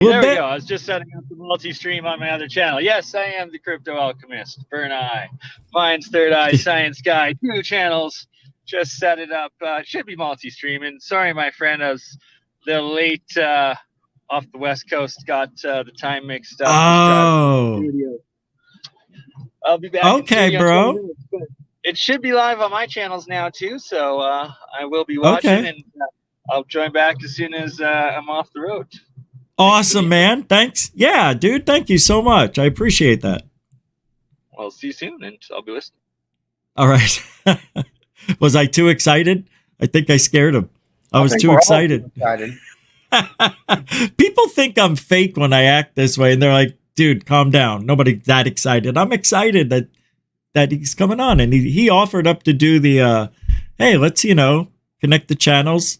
Well, There we go. I was just setting up the multi-stream on my other channel. Yes, I am the Crypto Alchemist. Burn Eye. Mine's Third Eye Science Guy. 2 channels. Just set it up. It should be multi-streaming. Sorry, my friend. I was a little late off the West Coast. Got the time mixed up. Oh. I'll be back Okay, in bro. 20 minutes, but it should be live on my channels now, too. So I will be watching, Okay. and I'll join back as soon as I'm off the road. Awesome, man. Thanks. Yeah, dude. Thank you so much. I appreciate that. I'll see you soon, and I'll be listening. All right. Was I too excited? I think I scared him. I was too excited. People think I'm fake when I act this way, and they're like, dude, calm down. Nobody's that excited. I'm excited that he's coming on, and he offered up to do the, hey, let's, connect the channels,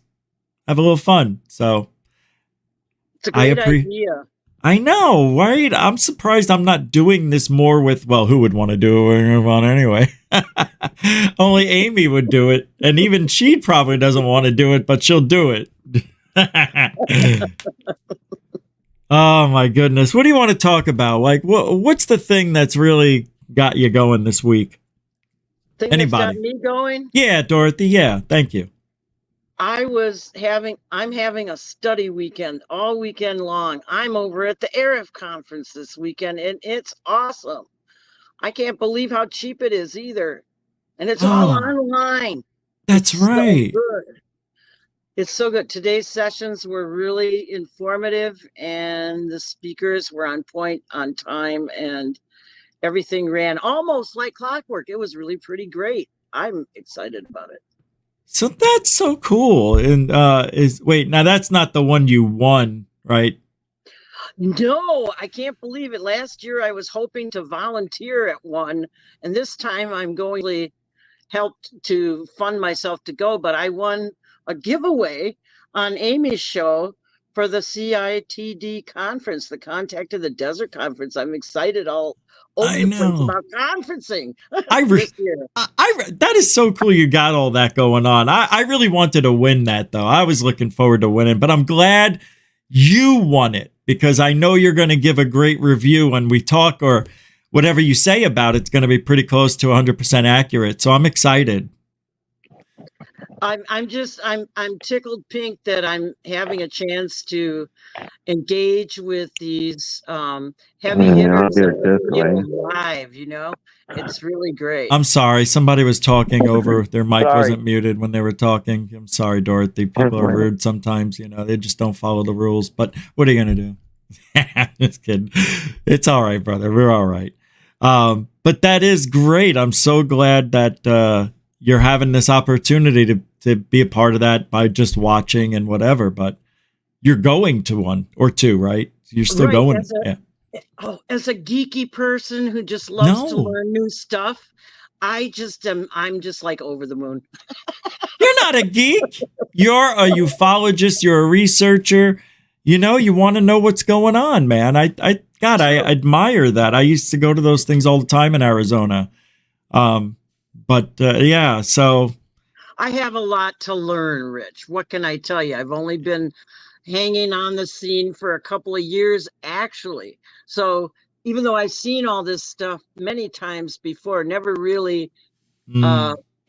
have a little fun. So it's a great idea. I know, right? I'm surprised I'm not doing this more with, well, who would want to do it on anyway? Only Amy would do it. And even she probably doesn't want to do it, but she'll do it. Oh, my goodness. What do you want to talk about? Like, what's the thing that's really got you going this week? Anybody? That's got me going? Yeah, Dorothy. Yeah, thank you. I'm having a study weekend all weekend long. I'm over at the ARIF conference this weekend, and it's awesome. I can't believe how cheap it is either. And it's all online. That's right. So good. It's so good. Today's sessions were really informative, and the speakers were on point, on time, and everything ran almost like clockwork. It was really pretty great. I'm excited about it. So that's so cool. And now that's not the one you won, right? No, I can't believe it. Last year I was hoping to volunteer at one, and this time I'm going to help to fund myself to go, but I won a giveaway on Amy's show for the CITD conference, the Contact of the Desert conference. I'm excited all over the place about conferencing this year. That is so cool you got all that going on. I really wanted to win that, though. I was looking forward to winning, but I'm glad you won it because I know you're going to give a great review when we talk, or whatever you say about it's going to be pretty close to 100% accurate. So I'm excited. I'm tickled pink that I'm having a chance to engage with these heavy hitters live, it's really great. I'm sorry. Somebody was talking over their mic wasn't muted when they were talking. I'm sorry, Dorothy. People are rude sometimes, they just don't follow the rules. But what are you going to do? Just kidding. It's all right, brother. We're all right. But that is great. I'm so glad that you're having this opportunity to be a part of that by just watching and whatever, but you're going to one or two, right? You're still going. As a geeky person who just loves to learn new stuff, I'm just like over the moon. You're not a geek. You're a ufologist. You're a researcher. You want to know what's going on, man. I admire that. I used to go to those things all the time in Arizona. So I have a lot to learn, Rich. What can I tell you? I've only been hanging on the scene for a couple of years, actually. So even though I've seen all this stuff many times before, never really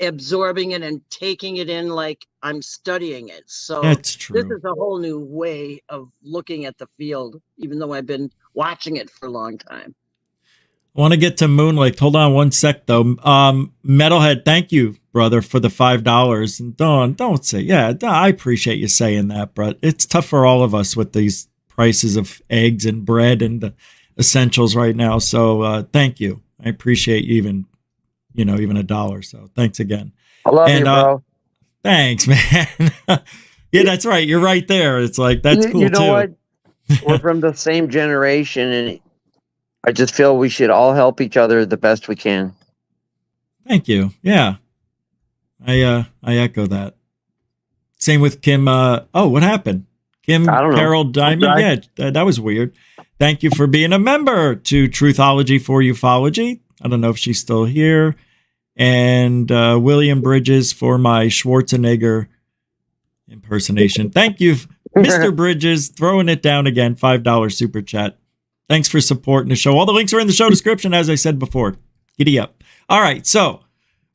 absorbing it and taking it in like I'm studying it. So that's true. This is a whole new way of looking at the field, even though I've been watching it for a long time. I want to get to Moonlight. Hold on one sec, though. Metalhead, thank you, brother, for the $5. And don't say, I appreciate you saying that, but it's tough for all of us with these prices of eggs and bread and the essentials right now. So thank you. I appreciate you even $1. So thanks again. I love you, bro. Thanks, man. Yeah, that's right. You're right there. It's like, that's cool, too. What? We're from the same generation, and I just feel we should all help each other the best we can. Thank you. Yeah. I echo that. Same with Kim. What happened? Kim Carol Diamond. Yeah, that was weird. Thank you for being a member to Truthology for Ufology. I don't know if she's still here. And William Bridges for my Schwarzenegger impersonation. Thank you Mr. Bridges throwing it down again, $5 super chat. Thanks for supporting the show. All the links are in the show description, as I said before. Giddy up. All right, so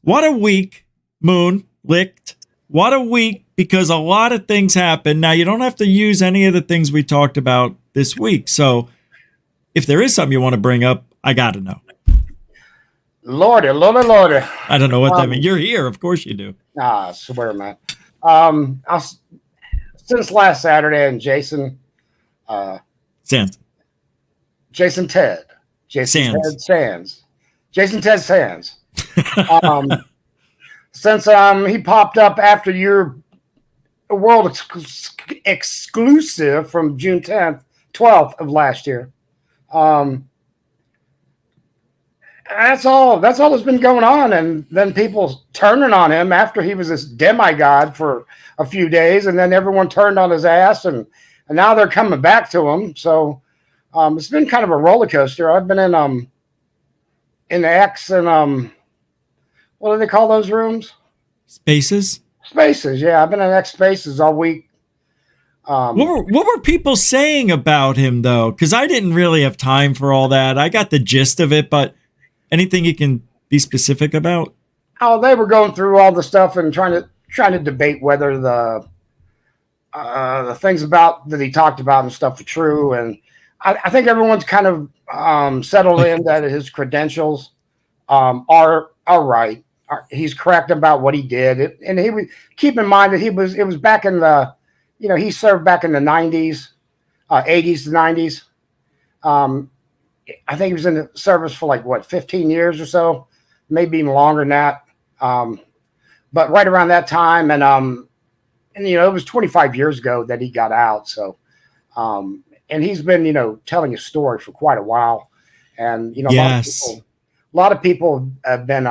what a week, Moon Licked. What a week, because a lot of things happened. Now, you don't have to use any of the things we talked about this week. So if there is something you want to bring up, I got to know. Lordy. I don't know what that means. You're here. Of course you do. I swear, man. Since last Saturday, and Jason Sands. Jason Ted. Jason Sands. Ted Sands. Jason Ted Sands. Since he popped up after your world exclusive from June 10th, 12th of last year. That's all that's been going on. And then people turning on him after he was this demigod for a few days, and then everyone turned on his ass, and now they're coming back to him. So it's been kind of a roller coaster. I've been in the X and what do they call those rooms? Spaces. Yeah, I've been in X Spaces all week. What were people saying about him, though? Because I didn't really have time for all that. I got the gist of it, but anything you can be specific about? Oh, they were going through all the stuff and trying to debate whether the things about that he talked about and stuff are true. And I think everyone's kind of settled in that his credentials are right. He's correct about what he did, and he would keep in mind that it was back in the, he served back in the 90s, 80s to 90s. I think he was in the service for 15 years or so, maybe even longer than that. But right around that time, and it was 25 years ago that he got out. So, and he's been, telling his story for quite a while, and yes. a lot of people have been,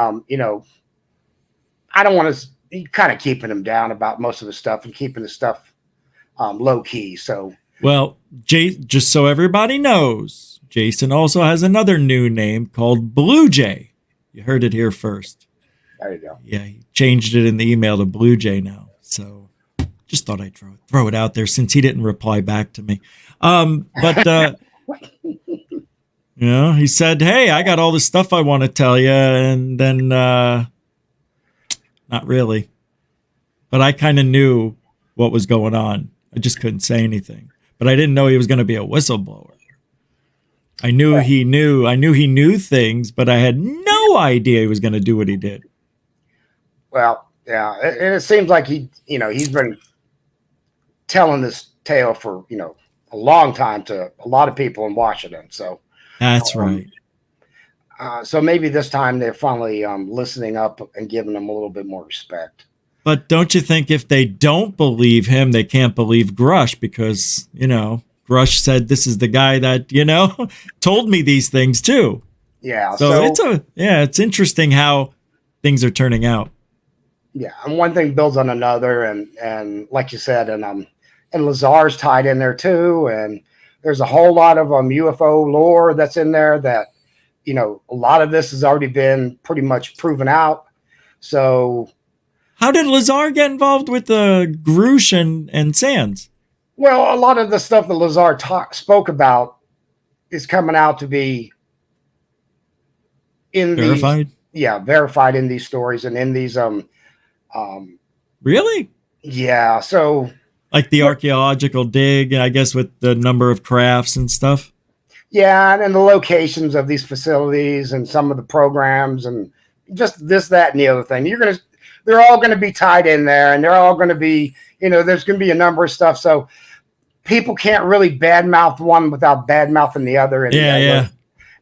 I don't want to kind of keeping him down about most of the stuff and keeping the stuff low key. So, well, just so everybody knows, Jason also has another new name called Blue Jay. You heard it here first. There you go. Yeah, he changed it in the email to Blue Jay now. So just thought I'd throw it out there since he didn't reply back to me. But he said, "Hey, I got all this stuff I want to tell you," and then not really. But I kind of knew what was going on. I just couldn't say anything. But I didn't know he was going to be a whistleblower. I knew he knew things, but I had no idea he was going to do what he did. Well, yeah, and it seems like he's been telling this tale for a long time to a lot of people in Washington. So that's right. So maybe this time they're finally listening up and giving him a little bit more respect. But don't you think if they don't believe him, they can't believe Grush, because Grush said this is the guy that told me these things too. Yeah. So it's interesting how things are turning out. Yeah, and one thing builds on another, and like you said, and Lazar's tied in there too, and there's a whole lot of UFO lore that's in there that a lot of this has already been pretty much proven out. So, how did Lazar get involved with the Grush and Sands? Well, a lot of the stuff that Lazar spoke about is coming out to be verified. Verified in these stories and in these Really? Yeah. So, like the archaeological dig, I guess, with the number of crafts and stuff. Yeah, and the locations of these facilities and some of the programs and just this, that, and the other thing. They're all going to be tied in there, and they're all going to be, there's going to be a number of stuff. So people can't really badmouth one without badmouthing the other. Yeah.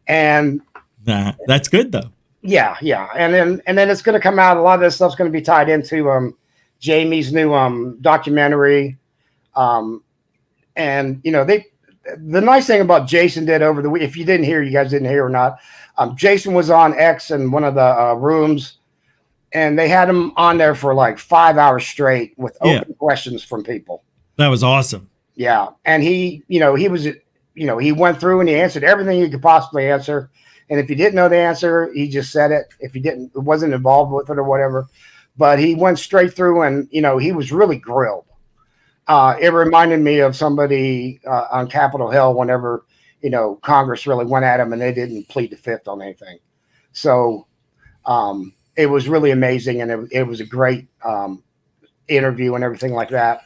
And that's good though. Yeah. And then it's going to come out. A lot of this stuff's going to be tied into Jamie's new documentary. And the nice thing about Jason did over the week, if you didn't hear, you guys didn't hear or not, Jason was on X in one of the rooms, and they had him on there for 5 hours straight with open questions from people. That was awesome. Yeah. And he went through and he answered everything he could possibly answer. And if he didn't know the answer, he just said it. If he wasn't involved with it or whatever, but he went straight through and, he was really grilled. it reminded me of somebody on Capitol Hill whenever, Congress really went at them and they didn't plead the fifth on anything. So it was really amazing, and it was a great interview and everything like that.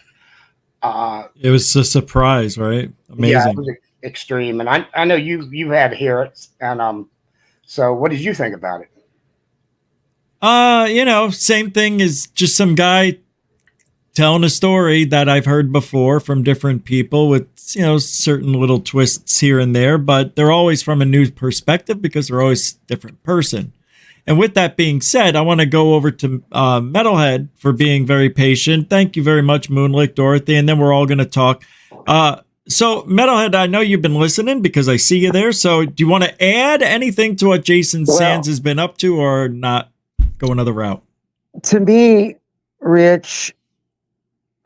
It was a surprise, right? Amazing. Yeah, it was extreme, and I know you had to hear it, and so what did you think about it? Same thing as just some guy telling a story that I've heard before from different people with, certain little twists here and there, but they're always from a new perspective because they're always a different person. And with that being said, I want to go over to Metalhead for being very patient. Thank you very much, Moonlick, Dorothy, and then we're all going to talk. So, Metalhead, I know you've been listening because I see you there. So, do you want to add anything to what Jason Sands has been up to, or not go another route? To me, Rich,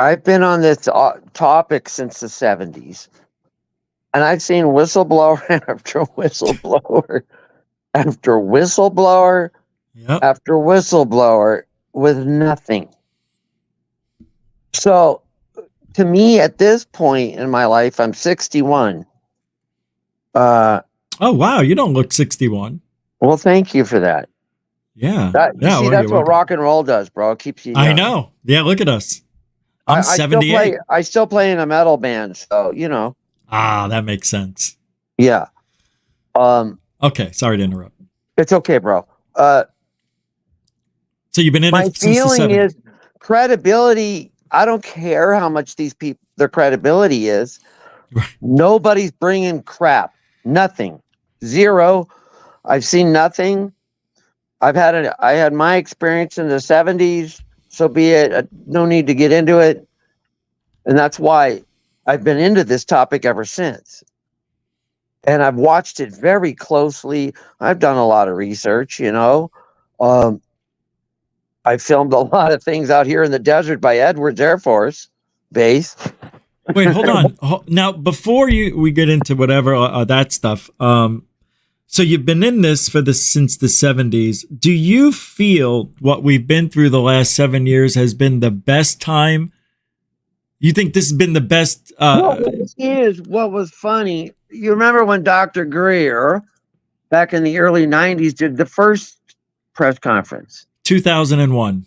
I've been on this topic since the 70s, and I've seen whistleblower after whistleblower after whistleblower after whistleblower with nothing. So, to me, at this point in my life, I'm 61. Oh, wow. You don't look 61. Well, thank you for that. Yeah. That's what rock and roll does, bro. It keeps you young. I know. Yeah, look at us. I'm 78. I still play in a metal band, so, Ah, that makes sense. Yeah. Okay, sorry to interrupt. It's okay, bro. So you've been in my it since the 70s. feeling is credibility. I don't care how much these people, their credibility is. Right. Nobody's bringing crap. Nothing. Zero. I've seen nothing. I had my experience in the 70s. So be it. No need to get into it. And that's why I've been into this topic ever since. And I've watched it very closely. I've done a lot of research, I filmed a lot of things out here in the desert by Edwards Air Force Base. Wait, hold on. Now, before we get into whatever that stuff, so you've been in this since the 70s. Do you feel what we've been through the last 7 years has been the best time? You think this has been the best? What was funny, you remember when Dr. Greer, back in the early 90s, did the first press conference? 2001.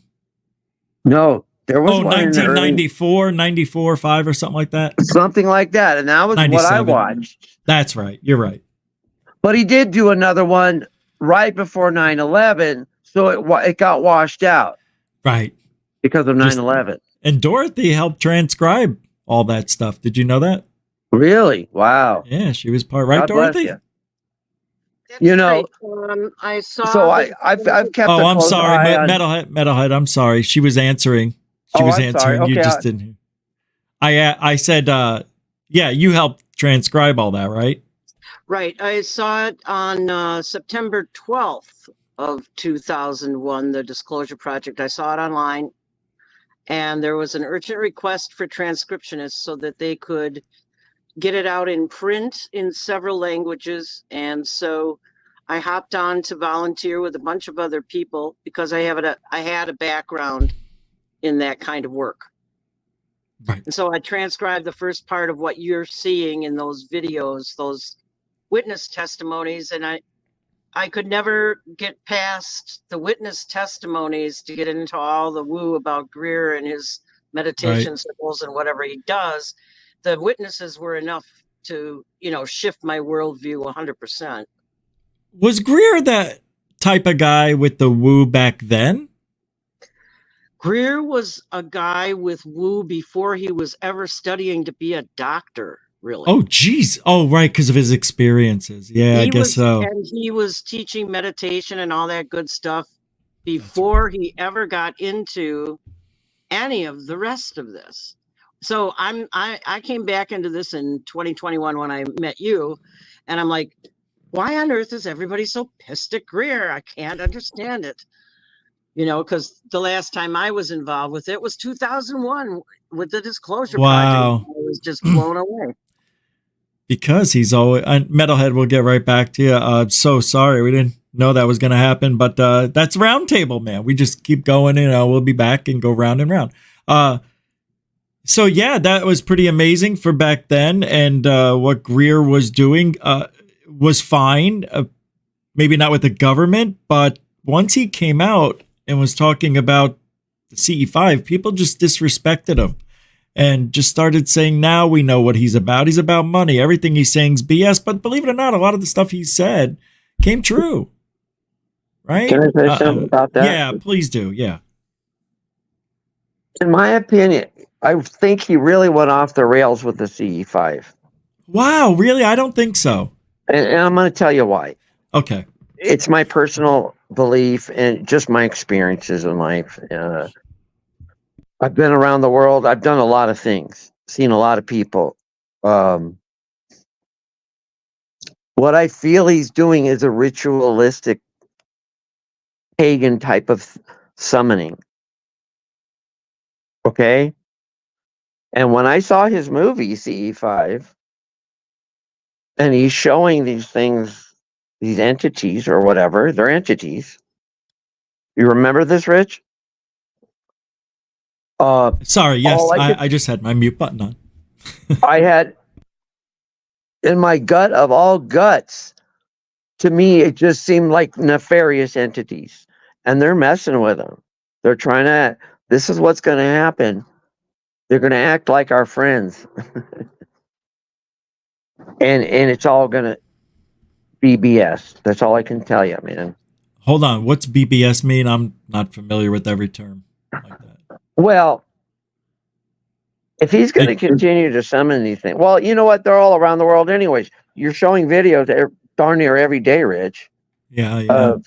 No, there was one 1994, 94, 5 or something like that. Something like that. And that was 97. What I watched. That's right. You're right. But he did do another one right before 9/11, so it got washed out. Right. Because of 9/11. And Dorothy helped transcribe all that stuff. Did you know that? Really? Wow. Yeah, she was part. Right, God Dorothy? I saw. So I've kept. Oh, I'm sorry, Metalhead. I'm sorry. She was answering. She was answering. Okay, you just didn't. I said, yeah, you helped transcribe all that, right? Right. I saw it on September 12th of 2001, the Disclosure Project. I saw it online, and there was an urgent request for transcriptionists so that they could get it out in print in several languages. And so I hopped on to volunteer with a bunch of other people because I had a background in that kind of work. Right. And so I transcribed the first part of what you're seeing in those videos, those witness testimonies, and I could never get past the witness testimonies to get into all the woo about Greer and his meditation circles and whatever he does. The witnesses were enough to, shift my worldview 100%. Was Greer that type of guy with the woo back then? Greer was a guy with woo before he was ever studying to be a doctor. Really? Oh, geez. Oh, right. Because of his experiences. Yeah, I guess so. And he was teaching meditation and all that good stuff before he ever got into any of the rest of this. So I came back into this in 2021 when I met you, and I'm like, why on earth is everybody so pissed at Greer? I can't understand it. Because the last time I was involved with it was 2001 with the Disclosure Project. I was just blown away. Because he's always Metalhead. We'll get right back to you. I'm so sorry we didn't know that was going to happen, but that's Roundtable, man. We just keep going. We'll be back and go round and round. So yeah, that was pretty amazing for back then, and what Greer was doing was fine. Maybe not with the government, but once he came out and was talking about the CE5, people just disrespected him and just started saying, now we know what he's about. He's about money. Everything he's saying is BS. But believe it or not, a lot of the stuff he said came true. Right? Can I say something about that? Yeah, please do. Yeah. In my opinion, I think he really went off the rails with the CE5. Wow, really? I don't think so. And I'm going to tell you why. Okay. It's my personal belief and just my experiences in life. I've been around the world. I've done a lot of things, seen a lot of people. What I feel he's doing is a ritualistic pagan type of summoning. Okay? And when I saw his movie, CE5, and he's showing these things, these entities or whatever, they're entities. You remember this, Rich? Sorry, yes, I just had my mute button on. I had, in my gut of all guts, to me, it just seemed like nefarious entities. And they're messing with them. They're trying to, this is what's going to happen. They're going to act like our friends. and it's all going to be BS. That's all I can tell you, man. Hold on. What's BBS mean? I'm not familiar with every term like that. Well, if he's going to continue to summon these things, well, you know what? They're all around the world anyways. You're showing videos darn near every day, Rich. Yeah. Of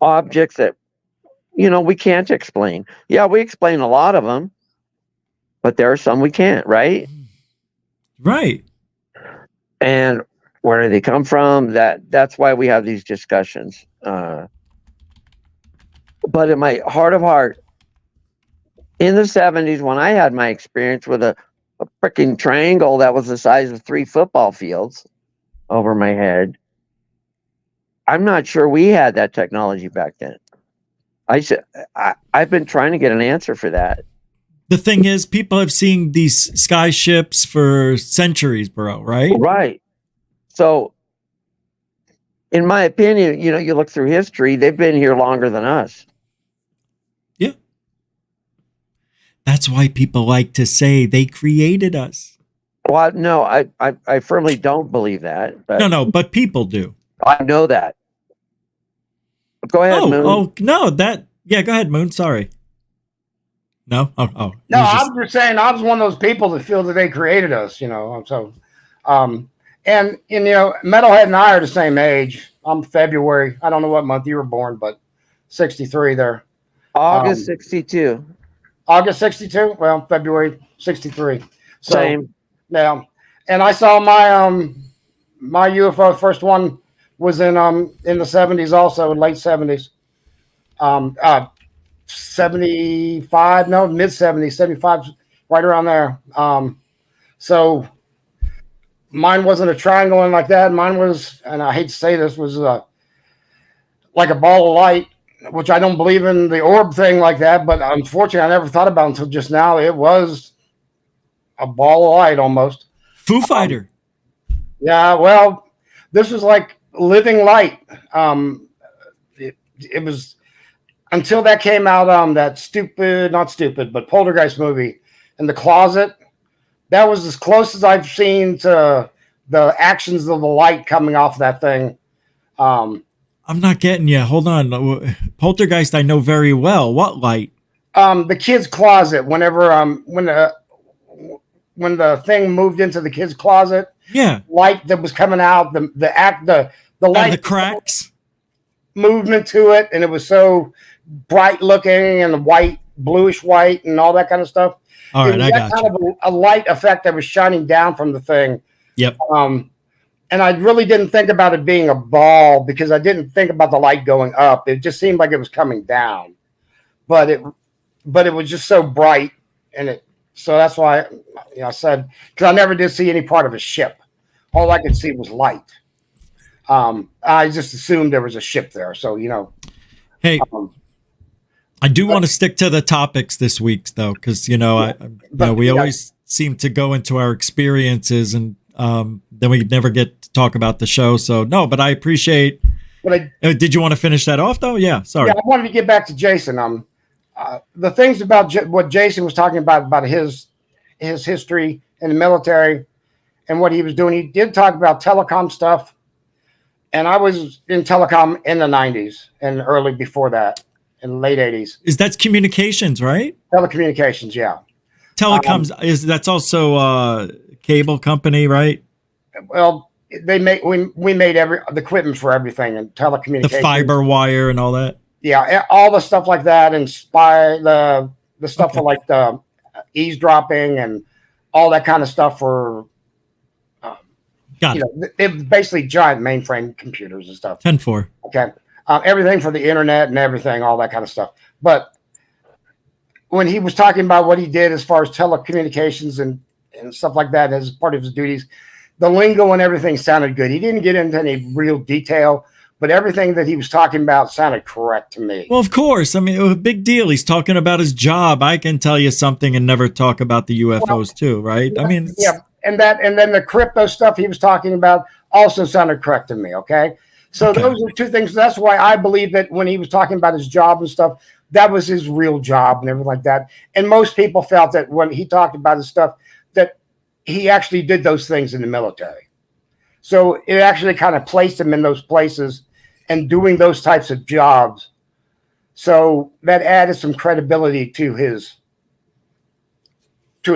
objects that, we can't explain. Yeah, we explain a lot of them, but there are some we can't, right? Right. And where do they come from? That's why we have these discussions. But in my heart of heart, in the 70s, when I had my experience with a freaking triangle that was the size of 3 football fields over my head, I'm not sure we had that technology back then. I've been trying to get an answer for that. The thing is, people have seen these sky ships for centuries, bro, right? Right. So, in my opinion, you look through history, they've been here longer than us. Yeah. That's why people like to say they created us. Well, no, I firmly don't believe that. But No, but people do. I know that. Go ahead, Moon. Oh, no, go ahead, Moon. Sorry. No? Oh. No, I'm just saying I was one of those people that feel that they created us, so, and Metalhead and I are the same age. I'm February. I don't know what month you were born, but 63 there. August 62. August 62? Well, February 63. So, same. Yeah. And I saw my UFO, first one was in the 70s also, late 70s. 75, no, mid 70s, 75, right around there. So mine wasn't a triangle and like that. Mine was, and I hate to say this, was like a ball of light, which I don't believe in the orb thing like that, but unfortunately I never thought about it until just now. It was a ball of light almost. Foo Fighter. Yeah, well, this was like living light. It was until that came out, that not stupid, but Poltergeist movie in the closet. That was as close as I've seen to the actions of the light coming off that thing. I'm not getting you. Hold on. Poltergeist, I know very well. What light? The kid's closet. Whenever when the thing moved into the kid's closet, yeah, light that was coming out, the light, the cracks, movement to it, and it was so bright looking and white, bluish white, and all that kind of stuff. All right, I got kind of a light effect that was shining down from the thing. Yep. And I really didn't think about it being a ball because I didn't think about the light going up. It just seemed like it was coming down, but it was just so bright, and so that's why I said, because I never did see any part of a ship. All I could see was light. I just assumed there was a ship there. So, Hey, I do want to stick to the topics this week, though, because we always seem to go into our experiences, and then we never get to talk about the show. So no, but I appreciate. Did you want to finish that off, though? Yeah, sorry. Yeah, I wanted to get back to Jason. The things about what Jason was talking about his history in the military and what he was doing. He did talk about telecom stuff, and I was in telecom in the 90s and early before that, in the late 80s. That's communications, right? Telecommunications, yeah. Telecoms that's also cable company, right? Well, we made the equipment for everything and telecommunications, the fiber wire and all that. Yeah, all the stuff like that, and the stuff for like the eavesdropping and all that kind of stuff for. It was basically giant mainframe computers and stuff. 10-4. Okay, everything for the internet and everything, all that kind of stuff. But when he was talking about what he did as far as telecommunications and stuff like that as part of his duties, the lingo and everything sounded good. He didn't get into any real detail, but everything that he was talking about sounded correct to me. Well, of course. I mean, it was a big deal. He's talking about his job. I can tell you something and never talk about the UFOs too, right? Yeah, I mean, yeah. And then the crypto stuff he was talking about also sounded correct to me. Okay. So those are two things. That's why I believe that when he was talking about his job and stuff, that was his real job and everything like that. And most people felt that when he talked about his stuff, that he actually did those things in the military. So it actually kind of placed him in those places and doing those types of jobs. So that added some credibility to his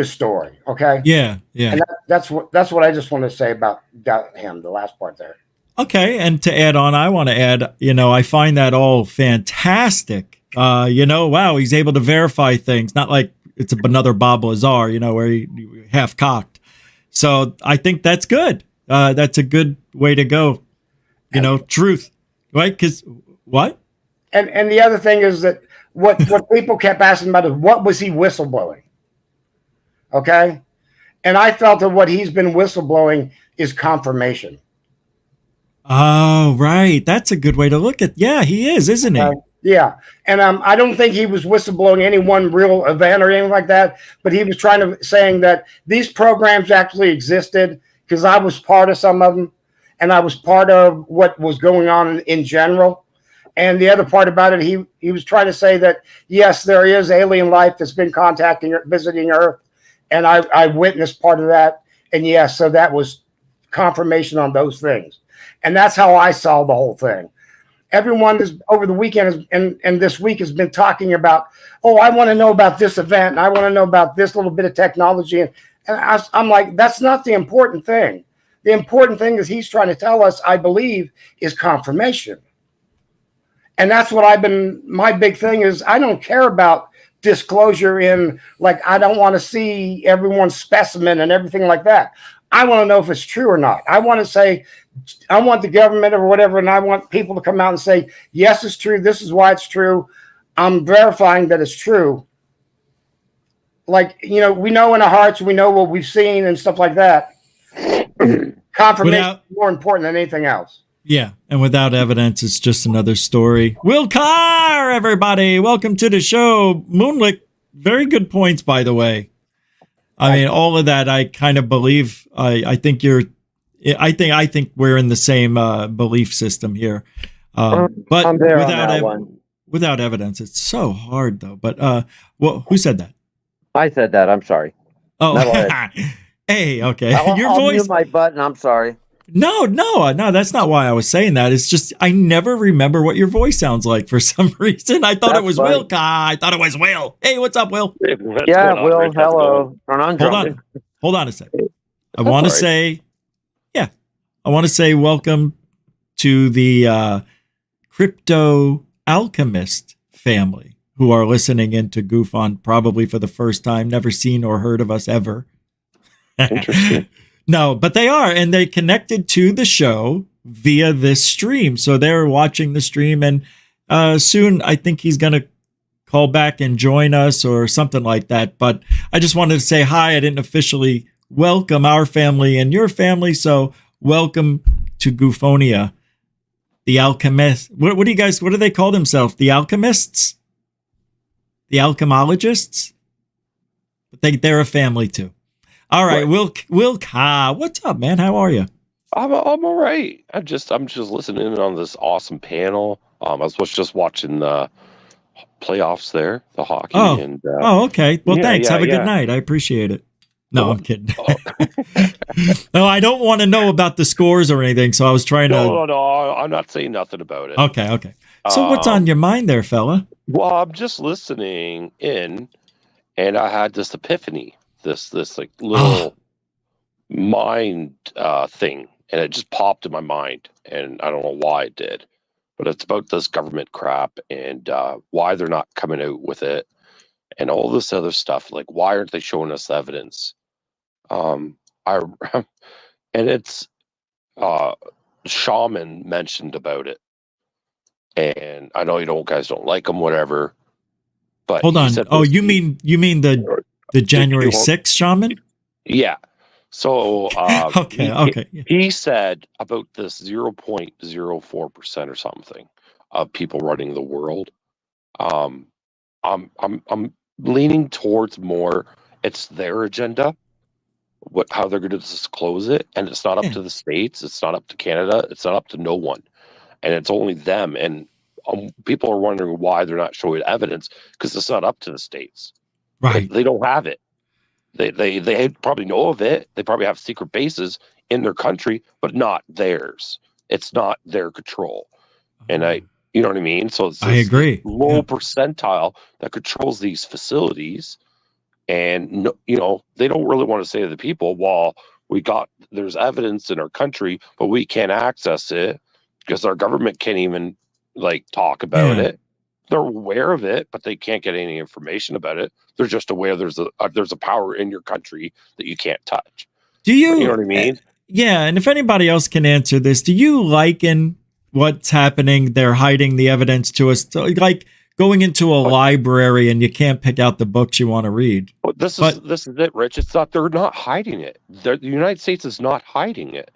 story. Okay. Yeah. And that's what I just want to say about him, the last part there. Okay. And to add on, I want to add, I find that all fantastic. Wow, he's able to verify things, not like it's another Bob Lazar, where he half cocked. So I think that's good. That's a good way to go. Truth, right? Because what? And the other thing is that what people kept asking about is what was he whistleblowing? Okay. And I felt that what he's been whistleblowing is confirmation. Oh, right. That's a good way to look at. Yeah, he is, isn't he? Yeah. And I don't think he was whistleblowing any one real event or anything like that, but he was saying that these programs actually existed because I was part of some of them and I was part of what was going on in general. And the other part about it, he was trying to say that, yes, there is alien life that's been visiting Earth. And I witnessed part of that. And yes, so that was confirmation on those things. And that's how I saw the whole thing. Everyone over the weekend and this week has been talking about, I want to know about this event. And I want to know about this little bit of technology. And I'm like, that's not the important thing. The important thing is he's trying to tell us, I believe, is confirmation. And that's what my big thing is, I don't care about disclosure I don't want to see everyone's specimen and everything like that. I want to know if it's true or not. I want the government or whatever, and I want people to come out and say, yes, it's true. This is why it's true. I'm verifying that it's true. We know in our hearts, we know what we've seen and stuff like that. Confirmation is more important than anything else. Yeah, and without evidence, it's just another story. Will Carr, everybody, welcome to the show. Moonlick, very good points, by the way. I mean, all of that, I kind of believe. I think we're in the same belief system here. But I'm there on that one. Without evidence, it's so hard, though. But who said that? I said that. I'm sorry. Oh, hey, okay. Your I'll voice. mute my button. I'm sorry. No, that's not why I was saying that. It's just I never remember what your voice sounds like for some reason. I thought it was funny. Will. I thought it was Will. Hey, what's up, Will? Yeah, Will. Hello. Hold on a second. I want to say welcome to the crypto alchemist family who are listening into Gufon probably for the first time, never seen or heard of us ever. Interesting. No, but they are, and they connected to the show via this stream. So they're watching the stream, and soon I think he's going to call back and join us or something like that. But I just wanted to say hi. I didn't officially welcome our family and your family, so welcome to Gufonia, the alchemist. What do they call themselves? The alchemists? the alchemologists. But they're a family too. All right, Will what's up, man? How are you? I'm all right. I'm just listening in on this awesome panel. I was just watching the playoffs there, the hockey, and okay. Well, thanks. Have a good night. I appreciate it. No, I'm kidding. No, I don't want to know about the scores or anything. So I was trying to. No. I'm not saying nothing about it. Okay. So what's on your mind there, fella? Well, I'm just listening in, and I had this epiphany, this like little mind thing, and it just popped in my mind, and I don't know why it did, but it's about this government crap and why they're not coming out with it, and all this other stuff. Like, why aren't they showing us evidence? And it's Shaman mentioned about it, and I know guys don't like him, whatever. But hold on. You mean the January 6th shaman? Yeah. So okay. He said about this 0.04% or something of people running the world. I'm leaning towards more. It's their agenda. How they're going to disclose it, and it's not up to the states. It's not up to Canada. It's not up to no one, and it's only them. And people are wondering why they're not showing evidence, because it's not up to the states. Right? They don't have it. They probably know of it. They probably have secret bases in their country, but not theirs. It's not their control. And you know what I mean? So it's I agree. Low percentile that controls these facilities. And, they don't really want to say to the people, well, there's evidence in our country, but we can't access it because our government can't even talk about it. They're aware of it, but they can't get any information about it. They're just aware there's a power in your country that you can't touch. Do you know what I mean? Yeah. And if anybody else can answer this, do you liken what's happening? They're hiding the evidence to us, like going into a library and you can't pick out the books you want to read. But this is it, Rich. They're not hiding it. The United States is not hiding it.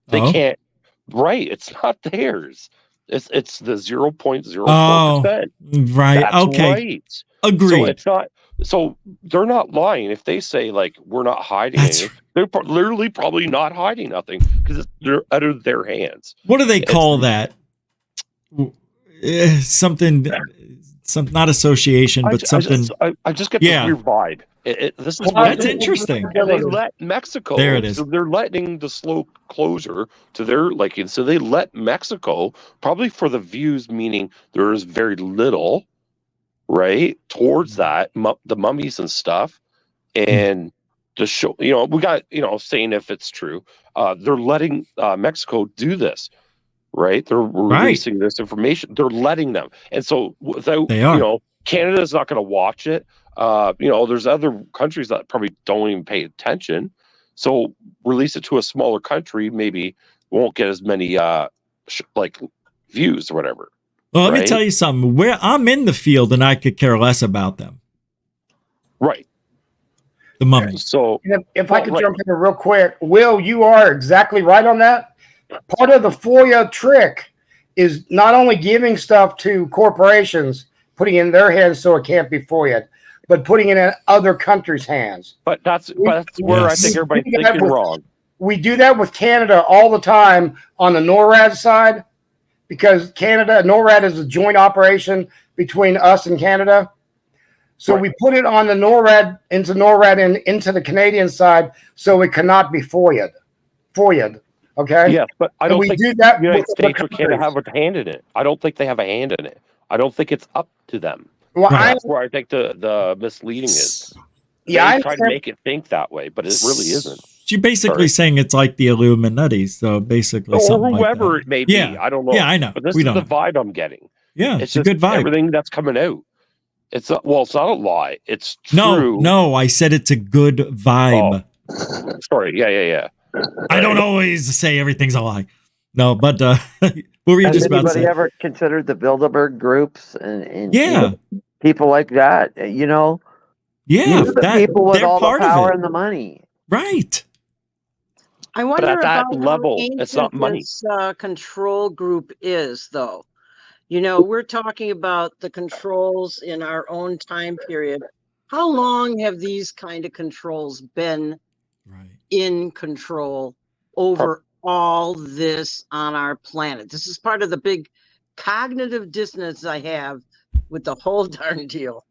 They can't. Right. It's not theirs. It's the 0.04%. Right. That's okay. Right. Agreed. So it's not. So they're not lying if they say we're not hiding anything. They're literally probably not hiding nothing because they're out of their hands. What do they call that? Something. Not association, but something. I just get this weird vibe. This is that's interesting. They let Mexico. There it is. So they're letting the slow closure to their and so they let Mexico probably for the views, meaning there is very little, right, towards that the mummies and stuff, and to show we got saying if it's true, they're letting Mexico do this. Right, they're releasing this information. They're letting them, and so without Canada's not going to watch it. There's other countries that probably don't even pay attention. So release it to a smaller country, maybe won't get as many views or whatever. Well, let me tell you something. Where I'm in the field, and I could care less about them. Right. The mummies. So if I could jump in real quick, Will, you are exactly right on that. Part of the FOIA trick is not only giving stuff to corporations, putting it in their hands so it can't be FOIA'd, but putting it in other countries' hands. But that's where I think everybody's thinking wrong. We do that with Canada all the time on the NORAD side, because NORAD is a joint operation between us and Canada. So we put it on the NORAD and into the Canadian side so it cannot be FOIA'd. Okay. Yes, but I don't think the United States or Canada have a hand in it. I don't think they have a hand in it. I don't think it's up to them. Well, that's where I think the misleading is. I try to make it think that way, but it really isn't. You're basically saying it's like the Illuminati, so basically, or whoever it may be. I don't know. Yeah, I know. But this is the vibe I'm getting. Yeah, it's a good vibe. Everything that's coming out. It's not a lie. It's true. No, I said it's a good vibe. Oh. Sorry. Yeah. I don't always say everything's a lie. No, but what were you just about to say? Has anybody ever considered the Bilderberg groups and people like that? Yeah, people with all the power and the money. Right. I wonder at that about level, how it's not money. this control group is, though. You know, we're talking about the controls in our own time period. How long have these kind of controls been in control over all this on our planet? This is part of the big cognitive dissonance I have with the whole darn deal.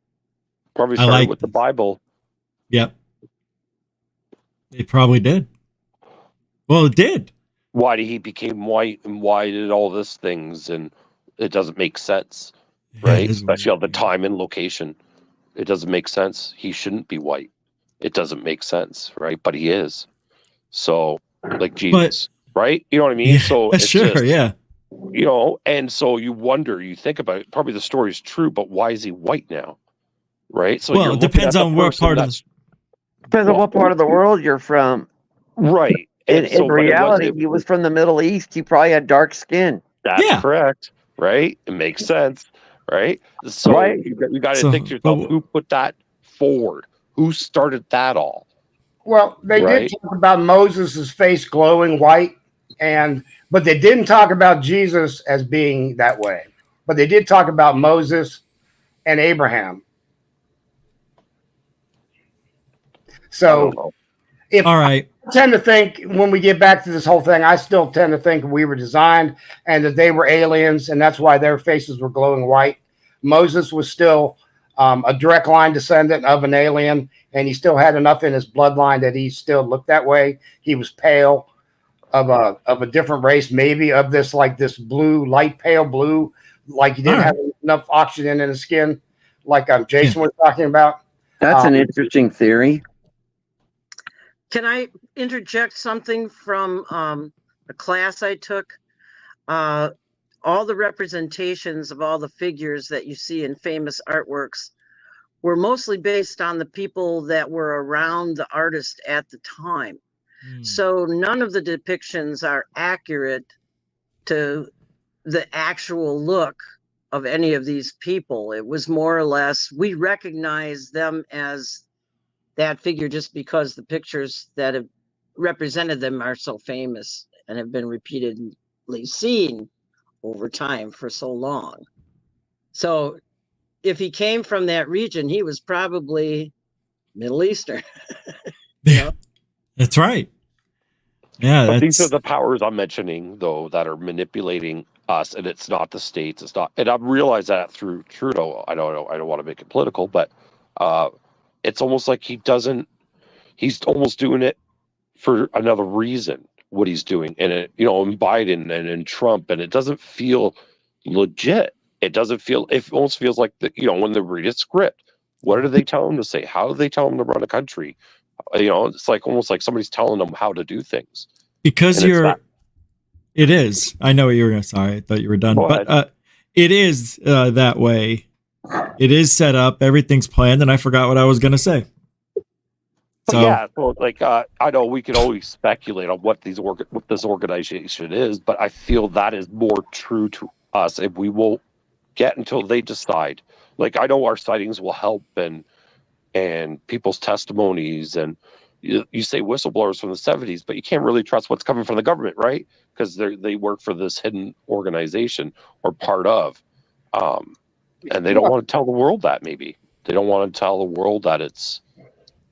Probably started with the Bible. Yep. It probably did. Well, it did. Why did he became white, and why did all this things, and it doesn't make sense, right? Especially weird, on the time and location. It doesn't make sense. He shouldn't be white. It doesn't make sense, right? But he is. So, like Jesus, right? You know what I mean? Yeah, so it's sure, just, yeah. You know, and so you wonder, you think about it. Probably the story is true, but why is he white now, right? So well, it depends on what part of depends on what part of the world you're from, right? And in reality, he was from the Middle East. He probably had dark skin. That's correct, right? It makes sense, right? So you got to think to yourself, who put that forward? Who started that all? Well, they did talk about Moses' face glowing white, but they didn't talk about Jesus as being that way. But they did talk about Moses and Abraham. So, all right. I tend to think when we get back to this whole thing, I still tend to think we were designed and that they were aliens, and that's why their faces were glowing white. Moses was still a direct line descendant of an alien, and he still had enough in his bloodline that he still looked that way. He was pale, of a different race, maybe of this blue, light pale blue, like he didn't have enough oxygen in his skin, like Jason was talking about. That's an interesting theory. Can I interject something from a class I took? All the representations of all the figures that you see in famous artworks were mostly based on the people that were around the artist at the time. So none of the depictions are accurate to the actual look of any of these people. It was more or less, we recognize them as that figure just because the pictures that have represented them are so famous and have been repeatedly seen over time for so long. So if he came from that region, he was probably Middle Eastern. Yeah, that's right. Yeah, but these are the powers I'm mentioning, though, that are manipulating us, and it's not the states. It's not, and I've realized that through Trudeau. I don't want to make it political, but it's almost like he's almost doing it for another reason, what he's doing. And in Biden and in Trump, and it doesn't feel legit. It almost feels like when they read a script, what do they tell him to say? How do they tell him to run a country? It's like almost like somebody's telling them how to do things. Because it is. I know what you were sorry, I thought you were done. But it is that way. It is set up, everything's planned, and I forgot what I was gonna say. So I know we can always speculate on what this organization is, but I feel that is more true to us, and we won't get until they decide. Like, I know our sightings will help, and people's testimonies, and you say whistleblowers from the 70s, but you can't really trust what's coming from the government, right? Because they work for this hidden organization or part of, and they don't want to tell the world that. Maybe they don't want to tell the world that it's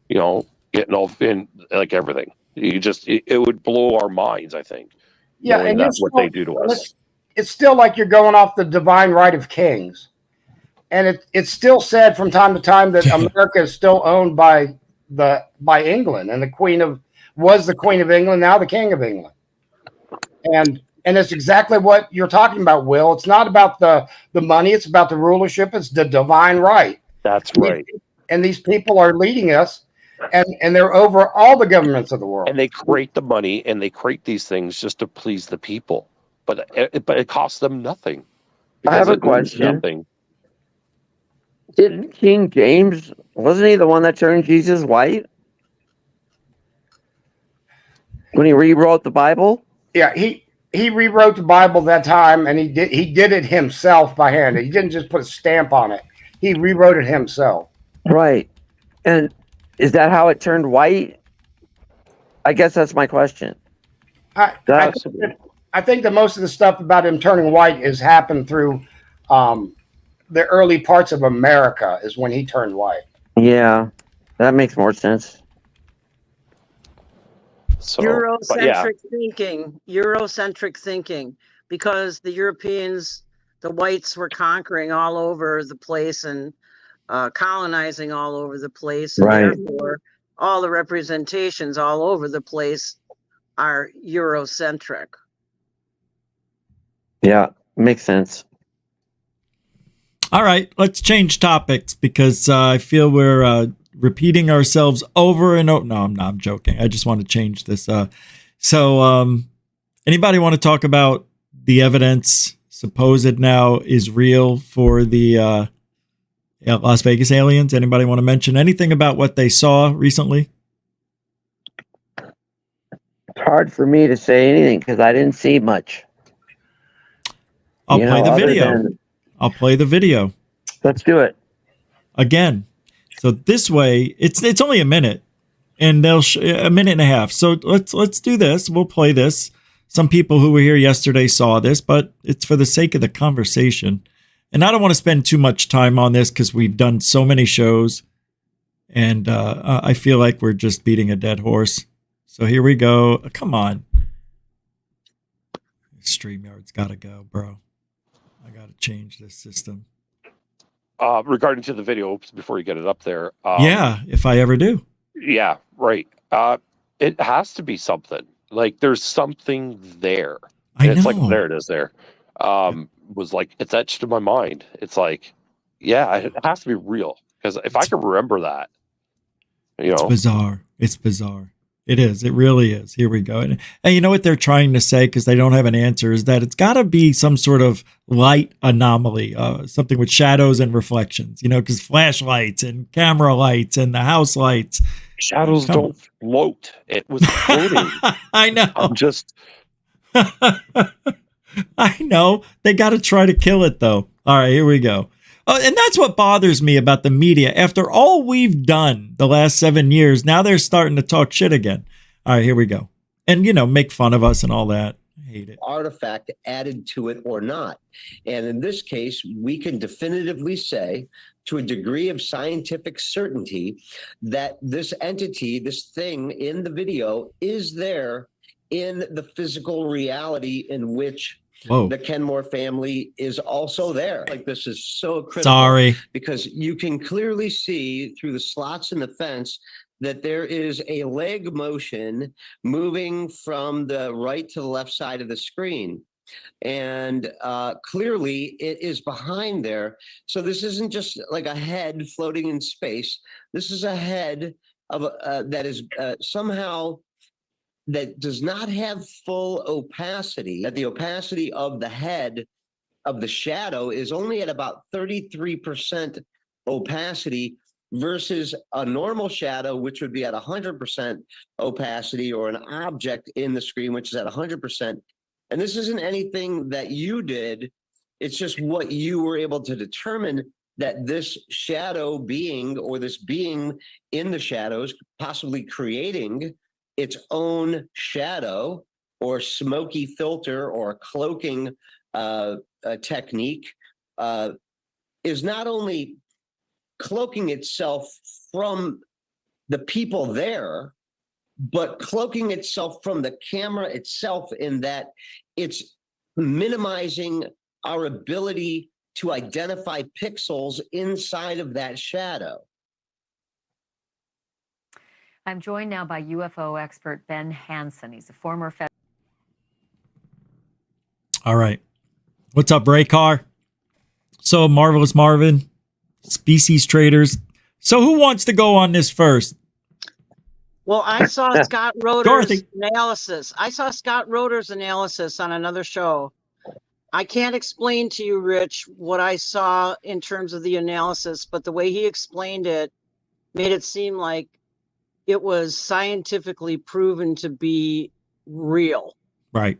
getting all in, like everything. It would blow our minds, I think. Yeah, and that's what they do to us. It's still like you're going off the divine right of kings. And it's still said from time to time that America is still owned by England, and the Queen was the Queen of England, now the King of England. And it's exactly what you're talking about, Will. It's not about the money, it's about the rulership, it's the divine right. That's right. And these people are leading us, and they're over all the governments of the world. And they create the money, and they create these things just to please the people. But it costs them nothing. I have a question. Nothing. Didn't King James, wasn't he the one that turned Jesus white when he rewrote the Bible? Yeah, he rewrote the Bible that time, and he did it himself by hand. He didn't just put a stamp on it. He rewrote it himself. Right. And is that how it turned white? I guess that's my question. I think that most of the stuff about him turning white has happened through the early parts of America is when he turned white. Yeah, that makes more sense. So, but yeah, Eurocentric thinking, because the Europeans, the whites were conquering all over the place and colonizing all over the place, and Right. therefore all the representations all over the place are Eurocentric. Yeah, makes sense. All right, let's change topics because I feel we're repeating ourselves over and over. No, I'm joking. I just want to change this. Anybody want to talk about the evidence supposed now is real for the Las Vegas aliens? Anybody want to mention anything about what they saw recently? It's hard for me to say anything because I didn't see much. I'll play the video. I'll play the video. Let's do it again. So this way, it's only a minute, and they'll a minute and a half. So let's do this. We'll play this. Some people who were here yesterday saw this, but it's for the sake of the conversation. And I don't want to spend too much time on this because we've done so many shows, and I feel like we're just beating a dead horse. So here we go. Come on. StreamYard's got to go, bro. I got to change this system. Regarding to the video, before you get it up there. Yeah, if I ever do. Yeah, right. It has to be something. Like, there's something there. It's like, there it is there. Was like, it's etched in my mind. It's like, yeah, it has to be real. Because if I can remember that, It's bizarre. It's bizarre. It is. It really is. Here we go. And you know what they're trying to say, because they don't have an answer, is that it's got to be some sort of light anomaly, something with shadows and reflections, because flashlights and camera lights and the house lights. Shadows don't float. It was floating. I know. I'm just... I know. They got to try to kill it, though. All right, here we go. Oh, and that's what bothers me about the media. After all we've done the last 7 years, now they're starting to talk shit again. All right, here we go. And, make fun of us and all that. I hate it. Artifact added to it or not. And in this case, we can definitively say, to a degree of scientific certainty, that this entity, this thing in the video is there in the physical reality in which the Kenmore family is also there. Like, this is so critical. Sorry. Because you can clearly see through the slots in the fence that there is a leg motion moving from the right to the left side of the screen. And clearly it is behind there. So this isn't just like a head floating in space. This is a head of that is somehow... that does not have full opacity, that the opacity of the head of the shadow is only at about 33% opacity versus a normal shadow, which would be at 100% opacity, or an object in the screen, which is at 100%. And this isn't anything that you did. It's just what you were able to determine, that this shadow being, or this being in the shadows, possibly creating its own shadow or smoky filter or cloaking technique, is not only cloaking itself from the people there, but cloaking itself from the camera itself, in that it's minimizing our ability to identify pixels inside of that shadow. I'm joined now by UFO expert Ben Hansen. He's a former All right. What's up, Raycar? So, Marvelous Marvin, Species Traders. So, who wants to go on this first? Well, I saw Scott Roeder's analysis. I saw Scott Roeder's analysis on another show. I can't explain to you, Rich, what I saw in terms of the analysis, but the way he explained it made it seem like it was scientifically proven to be real. Right.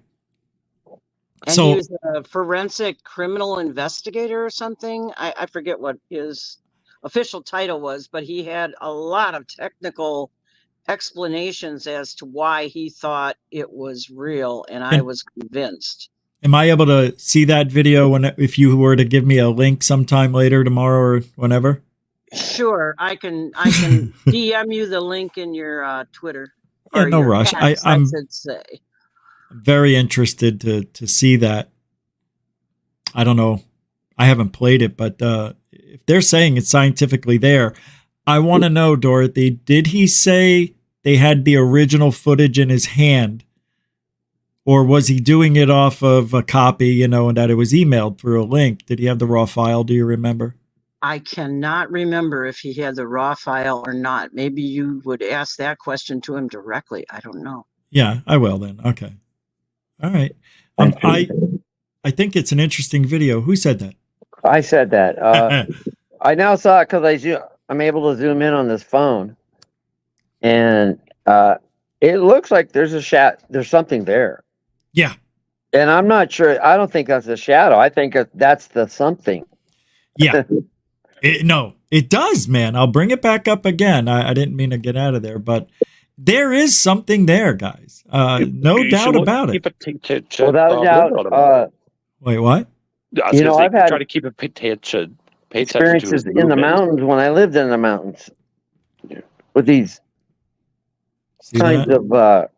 And he was a forensic criminal investigator or something. I forget what his official title was, but he had a lot of technical explanations as to why he thought it was real, and I was convinced. Am I able to see that video if you were to give me a link sometime later, tomorrow or whenever? Sure, I can DM you the link in your Twitter. Yeah, no your rush. X, I should say. I'm very interested to see that. I don't know. I haven't played it, but if they're saying it's scientifically there, I want to know, Dorothy, did he say they had the original footage in his hand? Or was he doing it off of a copy, and that it was emailed through a link? Did he have the raw file? Do you remember? I cannot remember if he had the raw file or not. Maybe you would ask that question to him directly. I don't know. Yeah, I will then. Okay. All right. I think it's an interesting video. Who said that? I said that. I now saw it because I'm able to zoom in on this phone, and it looks like there's there's something there. Yeah. And I'm not sure. I don't think that's a shadow. I think that's the something. Yeah. No, it does, man. I'll bring it back up again. I didn't mean to get out of there, but there is something there, guys. No doubt about it. Without doubt. Wait, what? I've had try to keep pay attention experiences to in the mountains when I lived in the mountains with these kinds of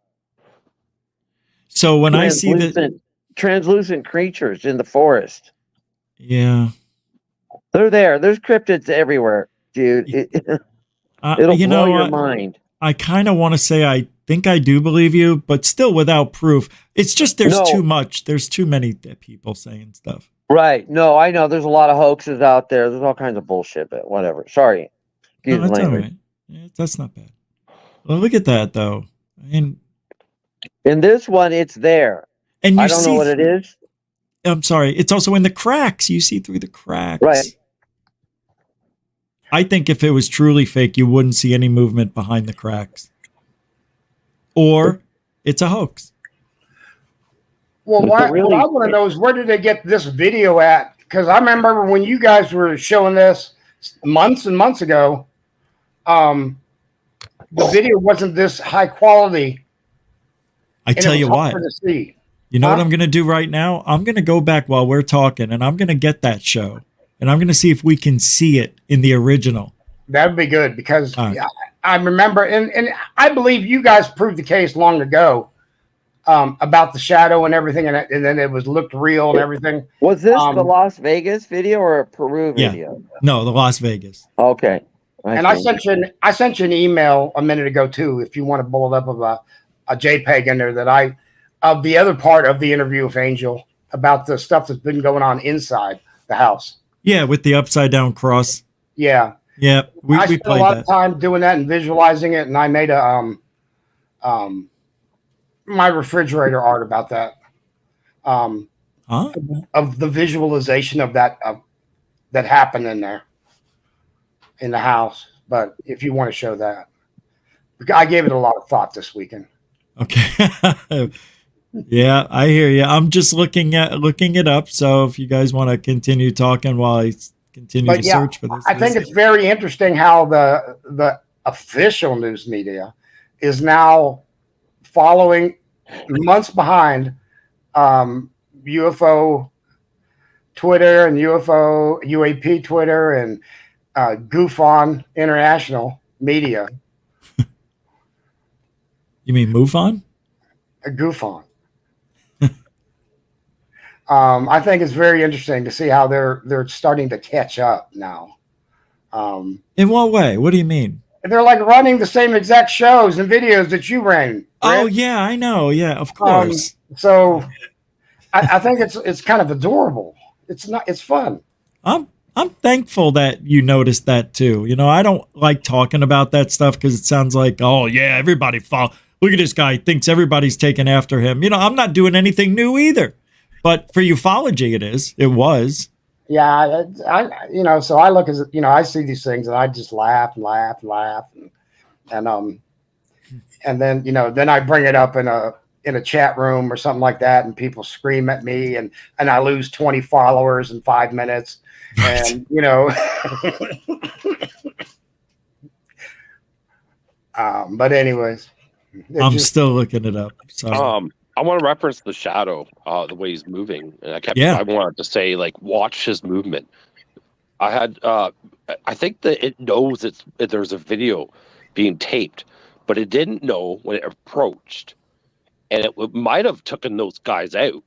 so when I see the translucent creatures in the forest. Yeah. They're there. There's cryptids everywhere, dude. It'll blow your mind. I kind of want to say I think I do believe you, but still without proof. It's just there's too much. There's too many people saying stuff. Right. No, I know. There's a lot of hoaxes out there. There's all kinds of bullshit, but whatever. Sorry. No, that's all right. Yeah, that's not bad. Well, look at that, though. In this one, it's there. And I don't know what it is. I'm sorry. It's also in the cracks. You see through the cracks. Right. I think if it was truly fake, you wouldn't see any movement behind the cracks. Or it's a hoax. Well, what I want to know is where did they get this video at? Because I remember when you guys were showing this months and months ago, the video wasn't this high quality. I tell you what. You know what I'm going to do right now? I'm going to go back while we're talking, and I'm going to get that show, and I'm going to see if we can see it in the original. That would be good because I remember, and I believe you guys proved the case long ago about the shadow and everything, and then it was looked real and everything. Was this the Las Vegas video or a Peru video? Yeah. No, the Las Vegas. Okay. I sent you an email a minute ago too, if you want to pull it up of a JPEG in there of the other part of the interview with Angel about the stuff that's been going on inside the house. Yeah, with the upside down cross. Yeah. Yeah, I spent a lot of time doing that and visualizing it, and I made my refrigerator art about that. Of the visualization of that that happened in there in the house. But if you want to show that, I gave it a lot of thought this weekend. Okay. Yeah, I hear you. I'm just looking it up. So if you guys want to continue talking while I continue to search for this, I think it's very interesting how the official news media is now following months behind UFO Twitter and UAP Twitter and Gufon International Media. You mean MUFON? Gufon. I think it's very interesting to see how they're starting to catch up now. In what way? What do you mean? They're like running the same exact shows and videos that you ran. Rick. Oh yeah, I know. Yeah, of course. So I think it's kind of adorable. It's fun. I'm thankful that you noticed that too. I don't like talking about that stuff because it sounds like, oh yeah, everybody look at this guy, thinks everybody's taking after him. I'm not doing anything new either. But for ufology, it was. Yeah, so I look I see these things and I just laugh, and then then I bring it up in a chat room or something like that, and people scream at me, and I lose 20 followers in 5 minutes, and but anyways, I'm still looking it up. So I want to reference the shadow, the way he's moving, and Yeah. I wanted to say, like, watch his movement. I think that it knows there's a video being taped, but it didn't know when it approached, and it might have taken those guys out.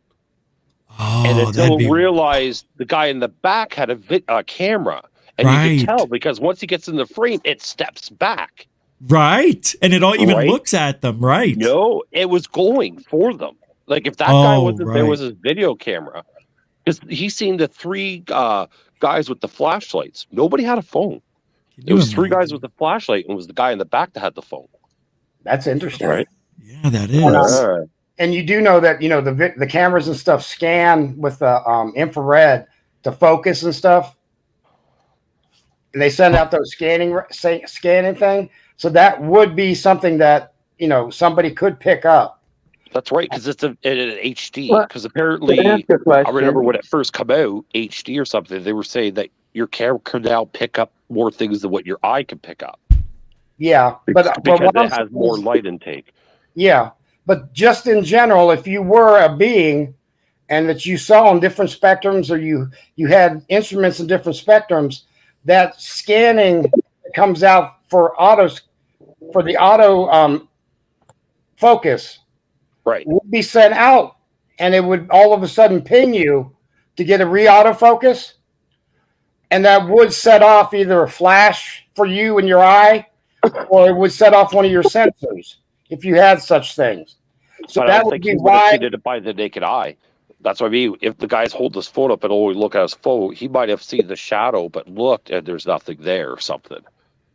And Oh, until that'd be realized the guy in the back had a camera, and you right. could tell because once he gets in the frame, it steps back. Right, and it all even Right? looks at them. Right. No, it was going for them. Like if that guy wasn't there, right. was his video camera, because he's seen the three guys with the flashlights. Nobody had a phone. Can It you was three guys imagine? with the flashlight, and it was the guy in the back that had the phone. That's interesting. Right. Yeah, that is. And you do know that, you know, the cameras and stuff scan with the infrared to focus and stuff. And they send out those scanning thing. So that would be something that, you know, somebody could pick up. That's right, because it's an HD. Well, Because apparently, to answer your question- I remember when it first come out, HD or something, they were saying that your camera could now pick up more things than what your eye can pick up. Yeah, Because what it I'm has saying more is- light intake. Yeah, but just in general, if you were a being and that you saw on different spectrums, or you had instruments in different spectrums, that scanning that comes out for the auto focus, Right. would be sent out, and it would all of a sudden ping you to get a re-autofocus, and that would set off either a flash for you in your eye, or it would set off one of your sensors if you had such things. So But I that don't would think be he would have why. seen it by the naked eye. That's what I mean. If the guy's holding his phone up and only look at his phone, he might have seen the shadow, but looked and there's nothing there or something.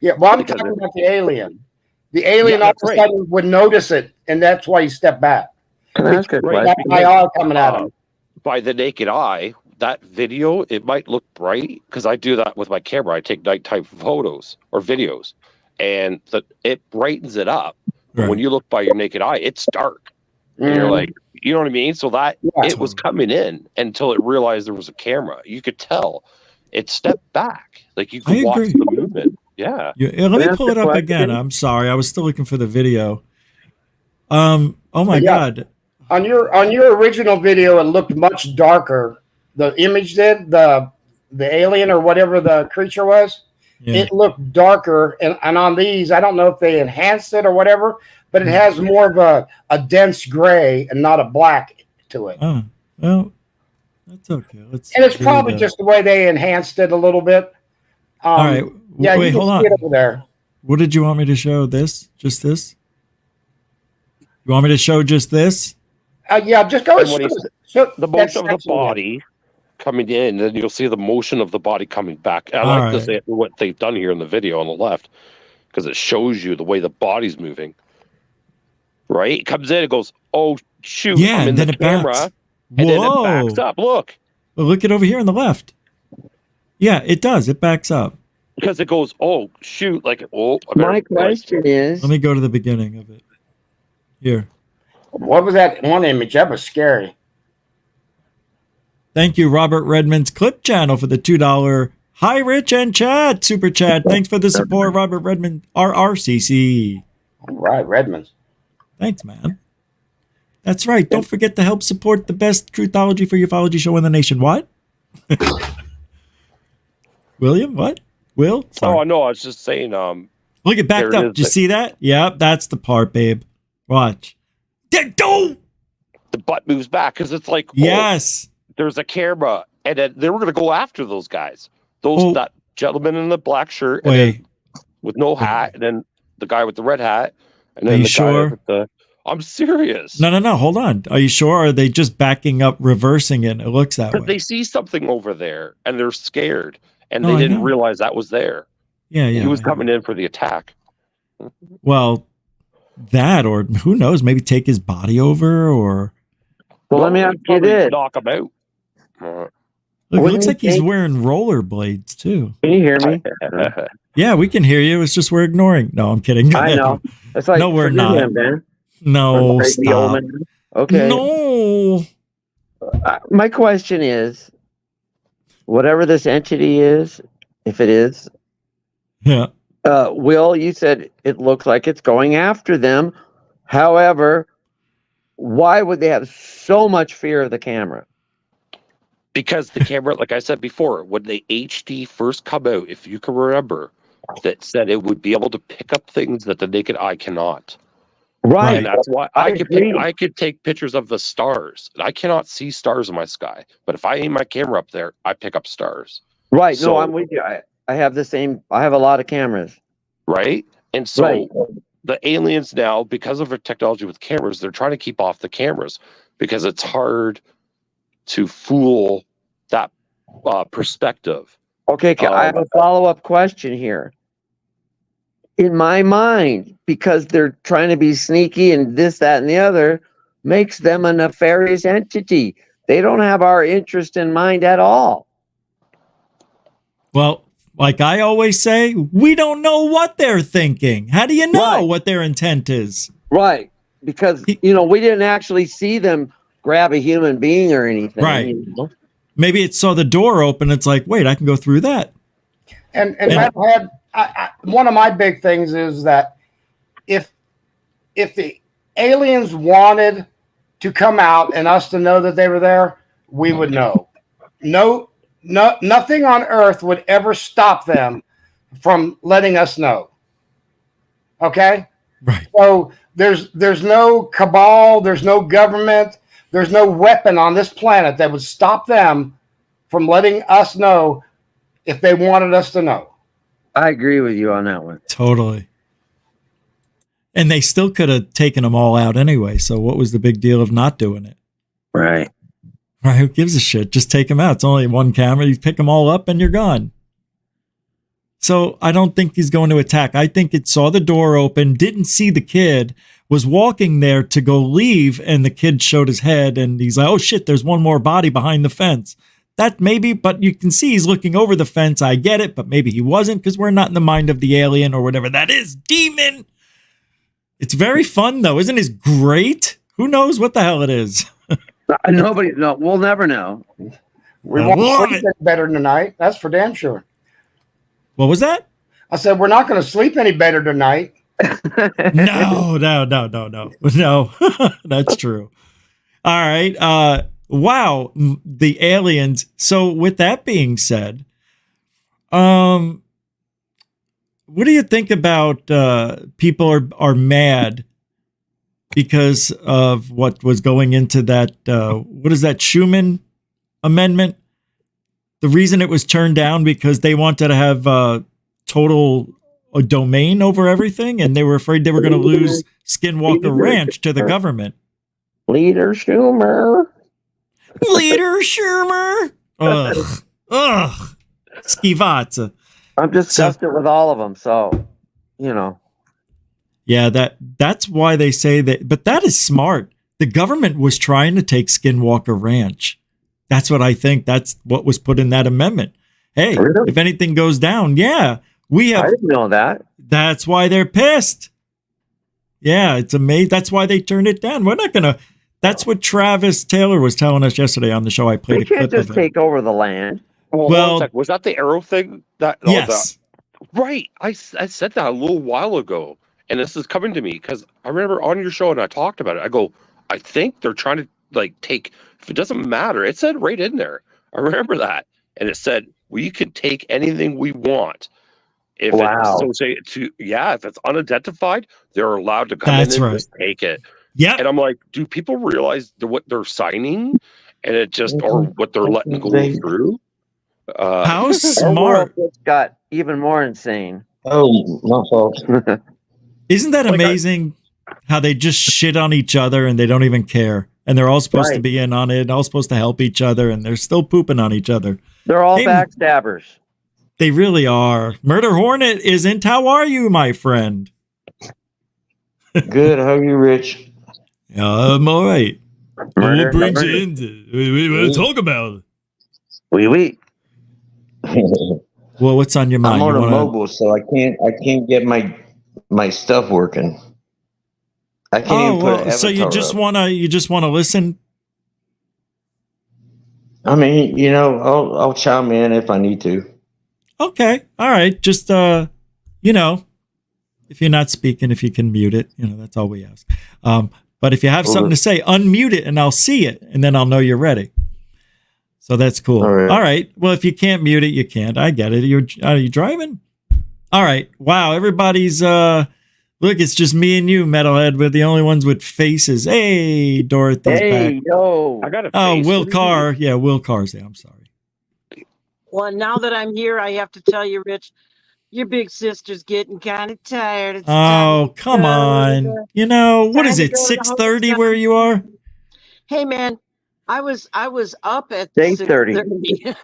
Yeah, well, I'm because talking it- about the alien. The alien Yeah, all of that's a right. sudden would notice it, and that's why he stepped back. Can I ask a Right. question? That IR coming at him. By the naked eye, that video, it might look bright because I do that with my camera. I take nighttime photos or videos, and it brightens it up. But when Right. you look by your naked eye, it's dark. And you're Mhm. like, you know what I mean? So that Yeah. it was coming in until it realized there was a camera. You could tell it stepped back. Like you could I watch agree. the movement. Yeah. Yeah, let me Can I pull ask it a up question? again. I'm sorry, I was still looking for the video. Oh my Yeah. God. On your original video, it looked much darker. The image did, the alien or whatever the creature was, Yeah. it looked darker. And on these, I don't know if they enhanced it or whatever, but it has more of a dense gray and not a black to it. Oh, well, that's okay. Let's. And it's here we probably go. just the way they enhanced it a little bit. All right. Yeah, Wait, you can hold see on. it over there. What did you want me to show? This? Just this? You want me to show just this? Yeah, just go. And when So The that's motion of the actually it. body coming in, then you'll see the motion of the body coming back. I All like right. this, what they've done here in the video on the left, because it shows you the way the body's moving. Right? It comes in, it goes, oh shoot, Yeah, I'm in and the then it camera, backs. and then it Whoa. backs up. Look, Well, look it over here on the left. Yeah, it does. It backs up. because it goes, oh shoot, like My question is, Let me go to the beginning of it. Here. What was that one image? That was scary. Thank you, Robert Redmond's Clip Channel, for the $2 Hi Rich and Chad super chat. Thanks for the support, Robert Redmond, RRCC. All right, Redmond's. Thanks, man. That's right. Don't forget to help support the best truthology for ufology show in the nation. What? William? What? Will? Sorry. Oh no, I was just saying. Look, it backed there it up. is. Did you see that? Yep, that's the part, babe. Watch. Don't. The butt moves back because it's like, Yes. there's a camera, and then they were going to go after those guys. Oh. That gentleman in the black shirt, and then Wait. with no hat, and then the guy with the red hat, and then Are you the sure? guy with the. I'm serious. No. Hold on. Are you sure? Or are they just backing up, reversing it? It looks that But way. they see something over there, and they're scared, and No, they I didn't know. realize that was there. Yeah. He was I know. coming in for the attack. Well, that, or who knows? Maybe take his body over, or well, let me ask you Probably this. knock him out. look. It Wouldn't looks you like he's think- wearing rollerblades too. Can you hear me? Yeah, we can hear you. It's just we're ignoring. No, I'm kidding. Go I ahead. know. It's like, No, we're forget not. him, man. No, Right, the old stop. man. Okay. No. My question is, whatever this entity is, if it is, Yeah. Will, you said it looks like it's going after them. However, why would they have so much fear of the camera? Because the camera, like I said before, when the HD first come out, if you can remember, that said it would be able to pick up things that the naked eye cannot. Right. And that's why I I could take pictures of the stars. I cannot see stars in my sky, but if I aim my camera up there, I pick up stars. Right. So, No, I'm with you. I have the same. I have a lot of cameras. Right. And so Right. the aliens now, because of our technology with cameras, they're trying to keep off the cameras because it's hard to fool that perspective. Okay, I have a follow-up question here. In my mind, because they're trying to be sneaky and this, that, and the other, makes them a nefarious entity. They don't have our interest in mind at all. Well, like I always say, we don't know what they're thinking. How do you know what their intent is? Right. Because, you know, we didn't actually see them grab a human being or anything. Right. You know? Maybe it saw the door open. It's like, wait, I can go through that. And one of my big things is that if the aliens wanted to come out and us to know that they were there, we would know. Nothing on Earth would ever stop them from letting us know. Okay? Right. So there's no cabal, there's no government, there's no weapon on this planet that would stop them from letting us know if they wanted us to know. I agree with you on that one. Totally. And they still could have taken them all out anyway. So what was the big deal of not doing it? Right. Right. Who gives a shit? Just take them out. It's only one camera. You pick them all up and you're gone. So I don't think he's going to attack. I think it saw the door open, didn't see the kid, was walking there to go leave, and the kid showed his head, and he's like, oh shit, there's one more body behind the fence. That maybe, but you can see he's looking over the fence. I get it, but maybe he wasn't, because we're not in the mind of the alien or whatever that is. Demon. It's very fun though. Isn't it great? Who knows what the hell it is? Nobody, no, we'll never know. We won't sleep any better tonight. That's for damn sure. What was that? I said, we're not going to sleep any better tonight. No. No, that's true. All right. Wow. The aliens. So with that being said, what do you think about people are mad because of what was going into that, what is that, Schumer amendment? The reason it was turned down because they wanted to have total domain over everything, and they were afraid they were going to lose Skinwalker Ranch to the government. Leader Schumer. Ugh. Skivatsa. I'm disgusted with all of them, so, you know. Yeah, that's why they say that, but that is smart. The government was trying to take Skinwalker Ranch. That's what I think. That's what was put in that amendment. Hey, really? If anything goes down, we have. I didn't know that. That's why they're pissed. Yeah, it's amazing. That's why they turned it down. We're not going to. That's what Travis Taylor was telling us yesterday on the show. I played a clip of it. They can't just take over the land. Well, was that the arrow thing? Yes. Right. I said that a little while ago, and this is coming to me because I remember on your show and I talked about it. I go, I think they're trying to take. If it doesn't matter, it said right in there. I remember that, and it said we can take anything we want. If if it's unidentified, they're allowed to come in and just take it. Yeah. And I'm like, do people realize what they're signing, and it just or what they're letting go through? How smart! It's got even more insane. Oh, my fault. Isn't that amazing? How they just shit on each other and they don't even care, and they're all supposed to be in on it, all supposed to help each other, and they're still pooping on each other. They're all backstabbers. They really are. Murder Hornet isn't. How are you, my friend? Good. How are you, Rich? I'm all right. Murder, what brings you into? We want to talk about it. Oui. Well, what's on your mind? I'm on a mobile, so I can't get my stuff working. I can't even put an so you just up. wanna listen? I mean, you know, I'll chime in if I need to. Okay, all right. Just you know, if you're not speaking, if you can mute it, you know, that's all we ask. But if you have something to say, unmute it and I'll see it, and then I'll know you're ready. So that's cool. All right. Well, if you can't mute it, you can't. I get it. Are you driving? All right. Wow. Everybody's look, it's just me and you, Metalhead. We're the only ones with faces. Hey, Dorothy's back. Yo. I got a Oh, face. Will Carr. Yeah, Will Carr's there. I'm sorry. Well, now that I'm here, I have to tell you, Rich, your big sister's getting kind of tired. It's Oh, come on. You know, what is it, 6:30 where you are? Hey, man, I was up at 8:30.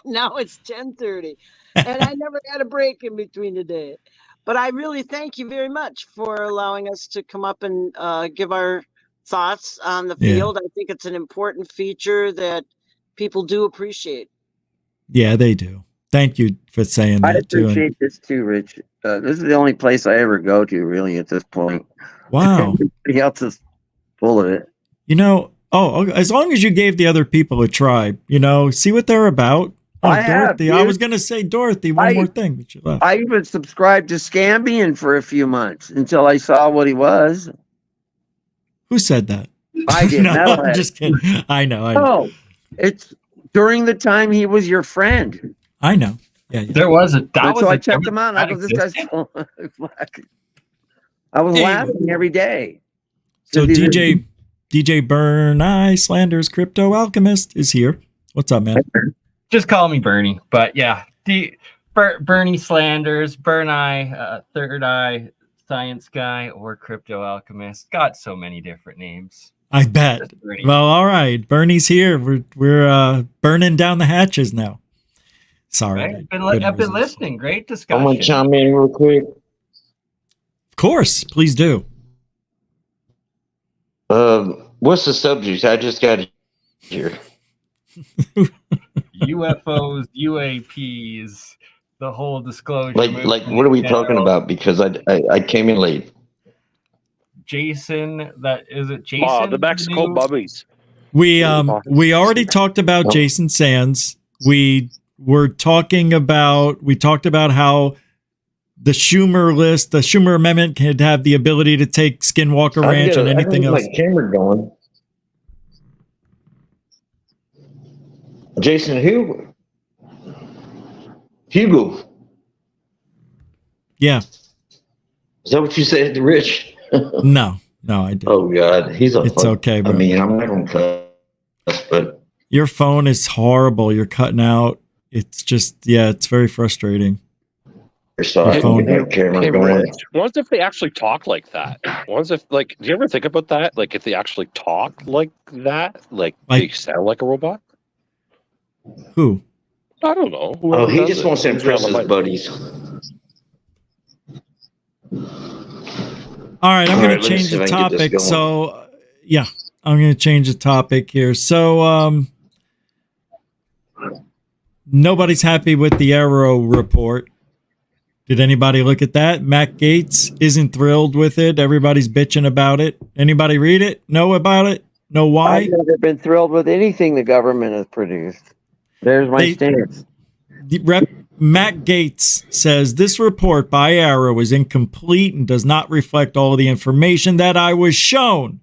Now it's 10:30, and I never had a break in between the day. But I really thank you very much for allowing us to come up and give our thoughts on the field. I think it's an important feature that people do appreciate. Yeah, they do. Thank you for saying that. I appreciate this too, Rich. This is the only place I ever go to, really, at this point. Wow. Everybody else is full of it. You know, as long as you gave the other people a try, you know, see what they're about. Oh, Dorothy. I was going to say, Dorothy, one more thing. But you left. I even subscribed to Scambian for a few months until I saw what he was. Who said that? I did. No, I'm just kidding. I know. Oh, it's during the time he was your friend. I know. Yeah. There was a. So I checked him out. And I go, this guy's. I was laughing every day. So DJ Burn Eye Slanders Crypto Alchemist is here. What's up, man? Just call me Bernie. But yeah, Bernie Slanders, Burn Eye, Third Eye, Science Guy, or Crypto Alchemist. Got so many different names. I bet. Well, all right. Bernie's here. We're burning down the hatches now. Sorry. Right? I've been listening. Great discussion. I'm going to chime in real quick. Of course. Please do. What's the subject? I just got here. UFOs, UAPs, the whole disclosure. Like, what are we talking about? Because I came in late. Jason, Jason? The Mexico mummies. We already talked about Jason Sands. We talked about how the Schumer amendment could have the ability to take Skinwalker Ranch and anything else. My camera going. Jason who? Hugo. Yeah. Is that what you said to Rich? No, I didn't. Oh God, it's okay, bro. I mean, I'm not gonna cuss, but your phone is horrible. You're cutting out. It's just, it's very frustrating. What if they actually talk like that? What if, do you ever think about that? Like, if they actually talk like that, like they sound like a robot? Who? I don't know. He just wants to impress his buddies. All right, I'm going to change the topic. So, I'm going to change the topic here. So, nobody's happy with the Arrow report. Did anybody look at that? Matt Gaetz isn't thrilled with it. Everybody's bitching about it. Anybody read it? Know about it? Know why? I've never been thrilled with anything the government has produced. There's my stance. Matt Gaetz says this report by Arrow is incomplete and does not reflect all the information that I was shown.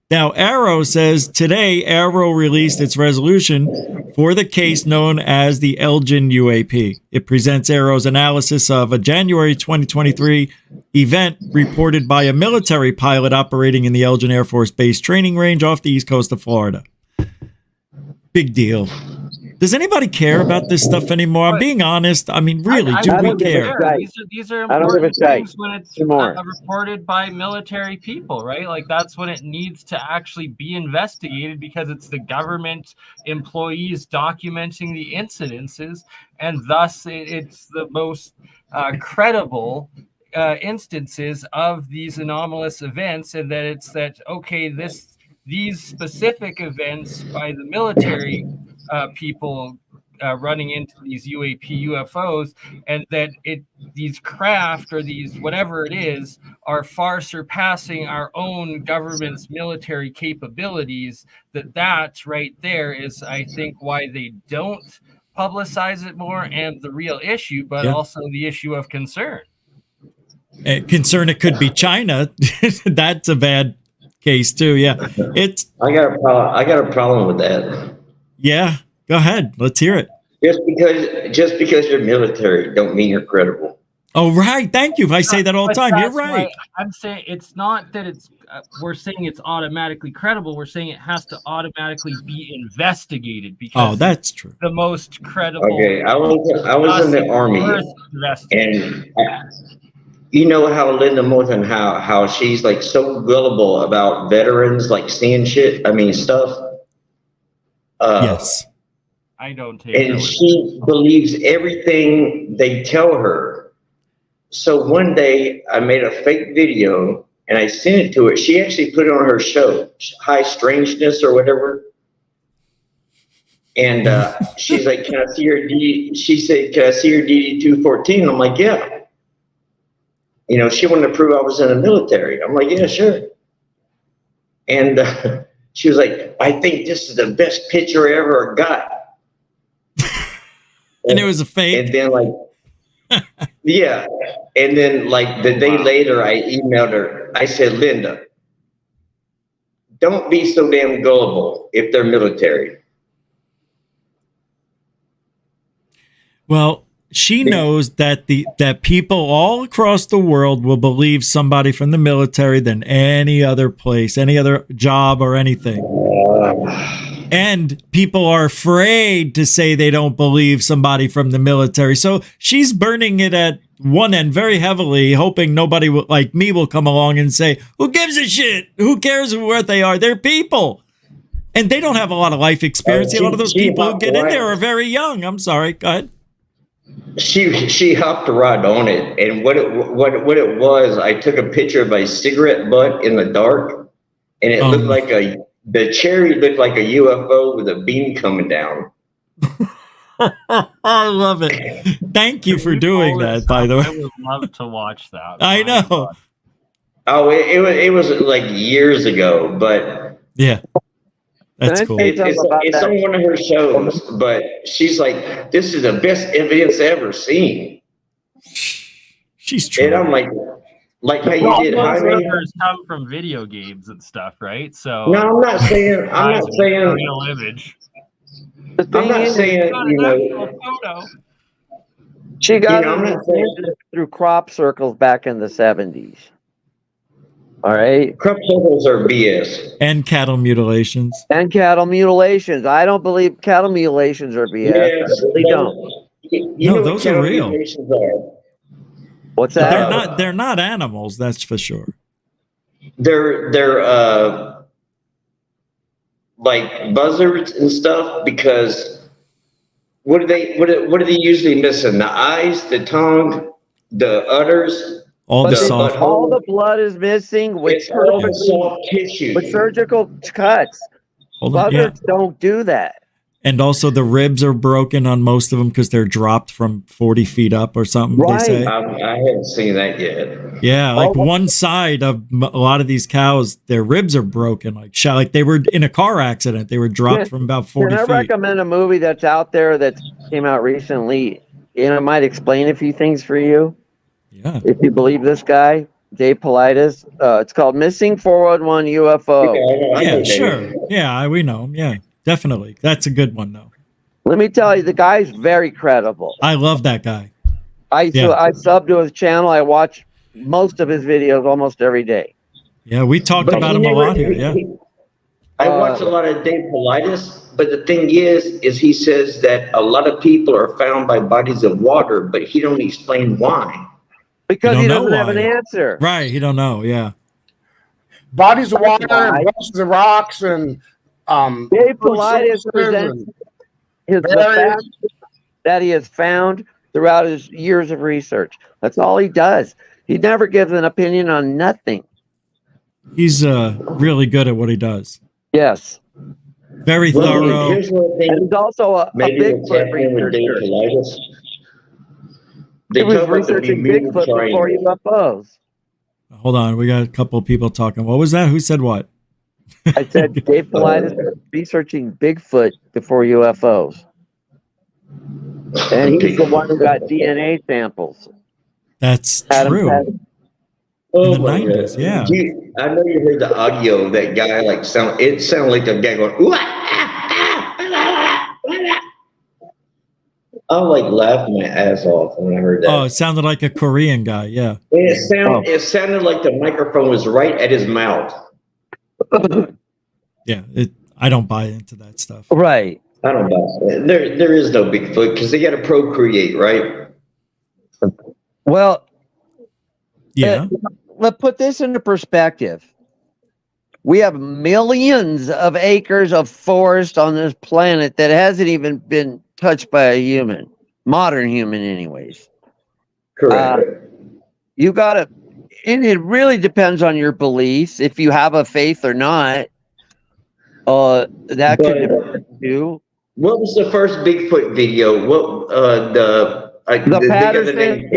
Now, Arrow says today Arrow released its resolution for the case known as the Elgin UAP. It presents Arrow's analysis of a January 2023 event reported by a military pilot operating in the Elgin Air Force Base training range off the east coast of Florida. Big deal. Does anybody care about this stuff anymore? I'm being honest. I mean, really, do we care? These are important things when it's reported by military people, right? Like, that's when it needs to actually be investigated because it's the government employees documenting the incidences, and thus it's the most credible instances of these anomalous events, and that it's these specific events by the military people running into these UFOs, and that these craft or these whatever it is are far surpassing our own government's military capabilities. That right there is, I think, why they don't publicize it more, and the real issue, but also the issue of concern. Concern it could be China. That's a bad case too. Yeah, it's. I got a problem with that. Yeah, go ahead. Let's hear it. Just because you're military don't mean you're credible. Oh, right. Thank you. I say that all the time. You're right. I'm saying it's not that it's. We're saying it's automatically credible. We're saying it has to automatically be investigated because that's true. The most credible. Okay, I was in the army, and you know how Linda Moulton, how she's like so gullible about veterans like seeing shit. I mean stuff. Yes. I don't take. And she believes everything they tell her. So one day I made a fake video and I sent it to her. She actually put it on her show, High Strangeness or whatever. And she's like, "Can I see your DD?" She said, "Can I see your DD 214?" I'm like, "Yeah." You know, she wanted to prove I was in the military. I'm like, "Yeah, sure." And she was like, "I think this is the best picture I ever got." And it was a fake. And then like, yeah. And then like the day later, I emailed her. I said, "Linda, don't be so damn gullible if they're military." Well, she knows that that people all across the world will believe somebody from the military than any other place, any other job or anything. And people are afraid to say they don't believe somebody from the military. So she's burning it at one end very heavily, hoping nobody like me will come along and say, "Who gives a shit? Who cares where they are? They're people." And they don't have a lot of life experience. A lot of those people who get in there are very young. I'm sorry. Go ahead. She hopped right on it, and what it was, I took a picture of my cigarette butt in the dark, and it looked like the cherry looked like a UFO with a beam coming down. I love it. Thank you for doing that, by the way. I would love to watch that. I know. Oh, it was like years ago, but yeah. That's cool. It's on one of her shows, but she's like, "This is the best evidence ever seen." She's true. And I'm like how you did Jaime. Come from video games and stuff, right? So no, I'm not saying real image. I'm not saying you know. She got it through crop circles back in the 70s. All right. Crop circles are BS. And cattle mutilations. I don't believe cattle mutilations are BS. Yes, I really don't. No, those are real. What's that? They're not animals, that's for sure. They're like buzzards and stuff, because what do they usually missing? The eyes, the tongue, the udders. All the blood is missing with surgical cuts. Buzzards don't do that. And also the ribs are broken on most of them because they're dropped from 40 feet up or something, right. They say. I haven't seen that yet. Yeah, like one side of a lot of these cows, their ribs are broken. Like they were in a car accident. They were dropped from about 40 feet. Can I recommend a movie that's out there that came out recently? And it might explain a few things for you. Yeah. If you believe this guy, Dave Paulides. It's called Missing 411 UFO. Yeah, sure. Yeah, we know him. Yeah. Definitely. That's a good one, though. Let me tell you, the guy's very credible. I love that guy. I sub to his channel. I watch most of his videos almost every day. Yeah, we talked about him a lot here. Yeah. I watch a lot of Dave Paulides, but the thing is he says that a lot of people are found by bodies of water, but he don't explain why. Because he doesn't have an answer. Right, he don't know. Yeah. Bodies of water, bodies of rocks, and Dave Paulides presents the facts that he has found throughout his years of research. That's all he does. He never gives an opinion on nothing. He's really good at what he does. Yes. Very thorough. And he's also a Bigfoot researcher. He was researching Bigfoot before UFOs. Hold on, we got a couple of people talking. What was that? Who said what? I said Dave Paulides was researching Bigfoot before UFOs. And he's the one who got DNA samples. That's true. Oh in the my 90s. God. Yeah. I know you heard the audio of that guy, like, it sounded like the guy going, "Ooh, I like laughing my ass off when I heard that. Oh, it sounded like a Korean guy. Yeah. And it sounded like the microphone was right at his mouth. Yeah. I don't buy into that stuff. Right. I don't know. There is no Bigfoot because they got to procreate, right? Well, Yeah. let's put this into perspective. We have millions of acres of forest on this planet that hasn't even been touched by a human, modern human, anyways. Correct. You gotta, and it really depends on your beliefs, if you have a faith or not. That could depend too. What was the first Bigfoot video? What The Patterson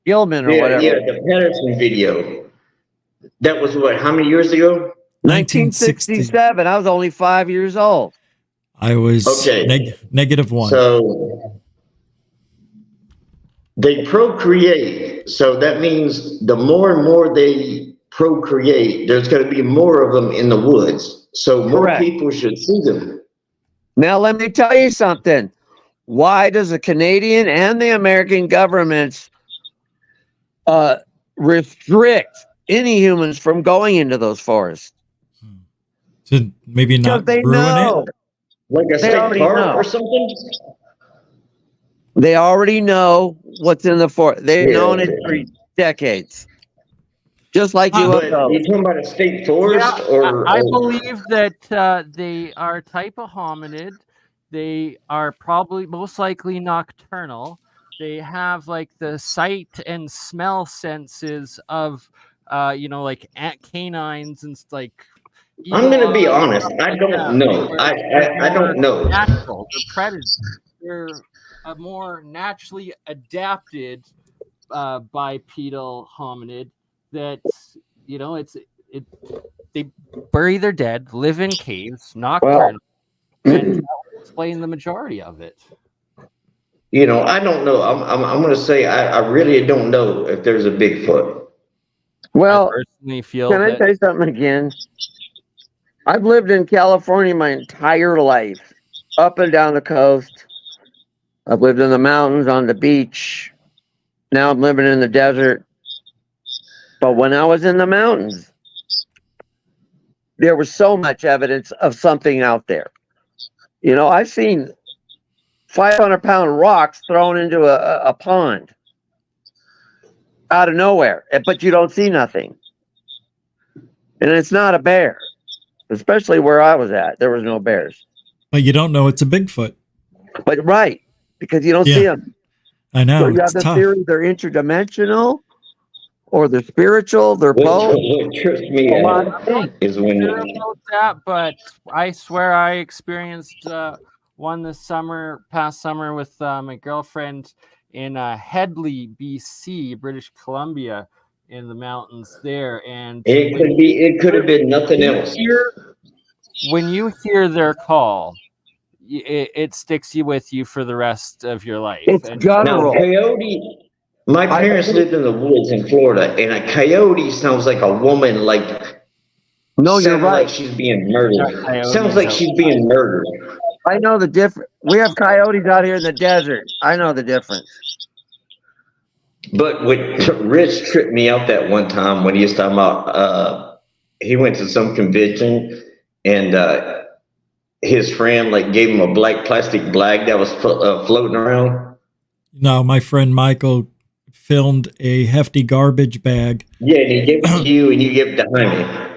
Gilman or whatever. Yeah, the Patterson video. That was what? How many years ago? 1967. I was only 5 years old. I was Okay. -1. So they procreate. So that means the more and more they procreate, there's going to be more of them in the woods. So more Correct. people should see them. Now, let me tell you something. Why does the Canadian and the American governments restrict any humans from going into those forests? To maybe not Because they ruin know. it. Like a They state already park know. or something? They already know what's in the forest. They've known it for decades. Just like But UFOs. you're talking about a state forest I believe that they are a type of hominid. They are probably most likely nocturnal. They have like the sight and smell senses of, like canines and like. I'm going to be honest. I don't know. I don't know. Natural. They're predators. They're a more naturally adapted bipedal hominid that they bury their dead, live in caves, nocturnal, and explain the majority of it. I don't know. I'm going to say I really don't know if there's a Bigfoot. Well, I personally feel. Can I say something again? I've lived in California my entire life, up and down the coast. I've lived in the mountains, on the beach. Now I'm living in the desert. But when I was in the mountains, there was so much evidence of something out there. I've seen 500-pound rocks thrown into a pond out of nowhere, but you don't see nothing. And it's not a bear, especially where I was at. There was no bears. But you don't know it's a Bigfoot. But right, because you don't see them. I know. So you have the theory they're interdimensional, or they're spiritual, they're both. What trips me out is when that, but I swear I experienced one past summer with my girlfriend in Headley, BC, British Columbia, in the mountains there, and it could have been nothing else. When you hear their call, it sticks with you for the rest of your life. It's guttural. Now, coyote. My parents lived in the woods in Florida, and a coyote sounds like a woman. No, you're right. Like she's being murdered. Sounds like she's being murdered. I know the difference. We have coyotes out here in the desert. I know the difference. But what Rich tripped me out that one time when he was talking about, he went to some convention and his friend gave him a black plastic bag that was floating around. No, my friend Michael filmed a hefty garbage bag. Yeah, and he gave it to you and you gave it to Jaime.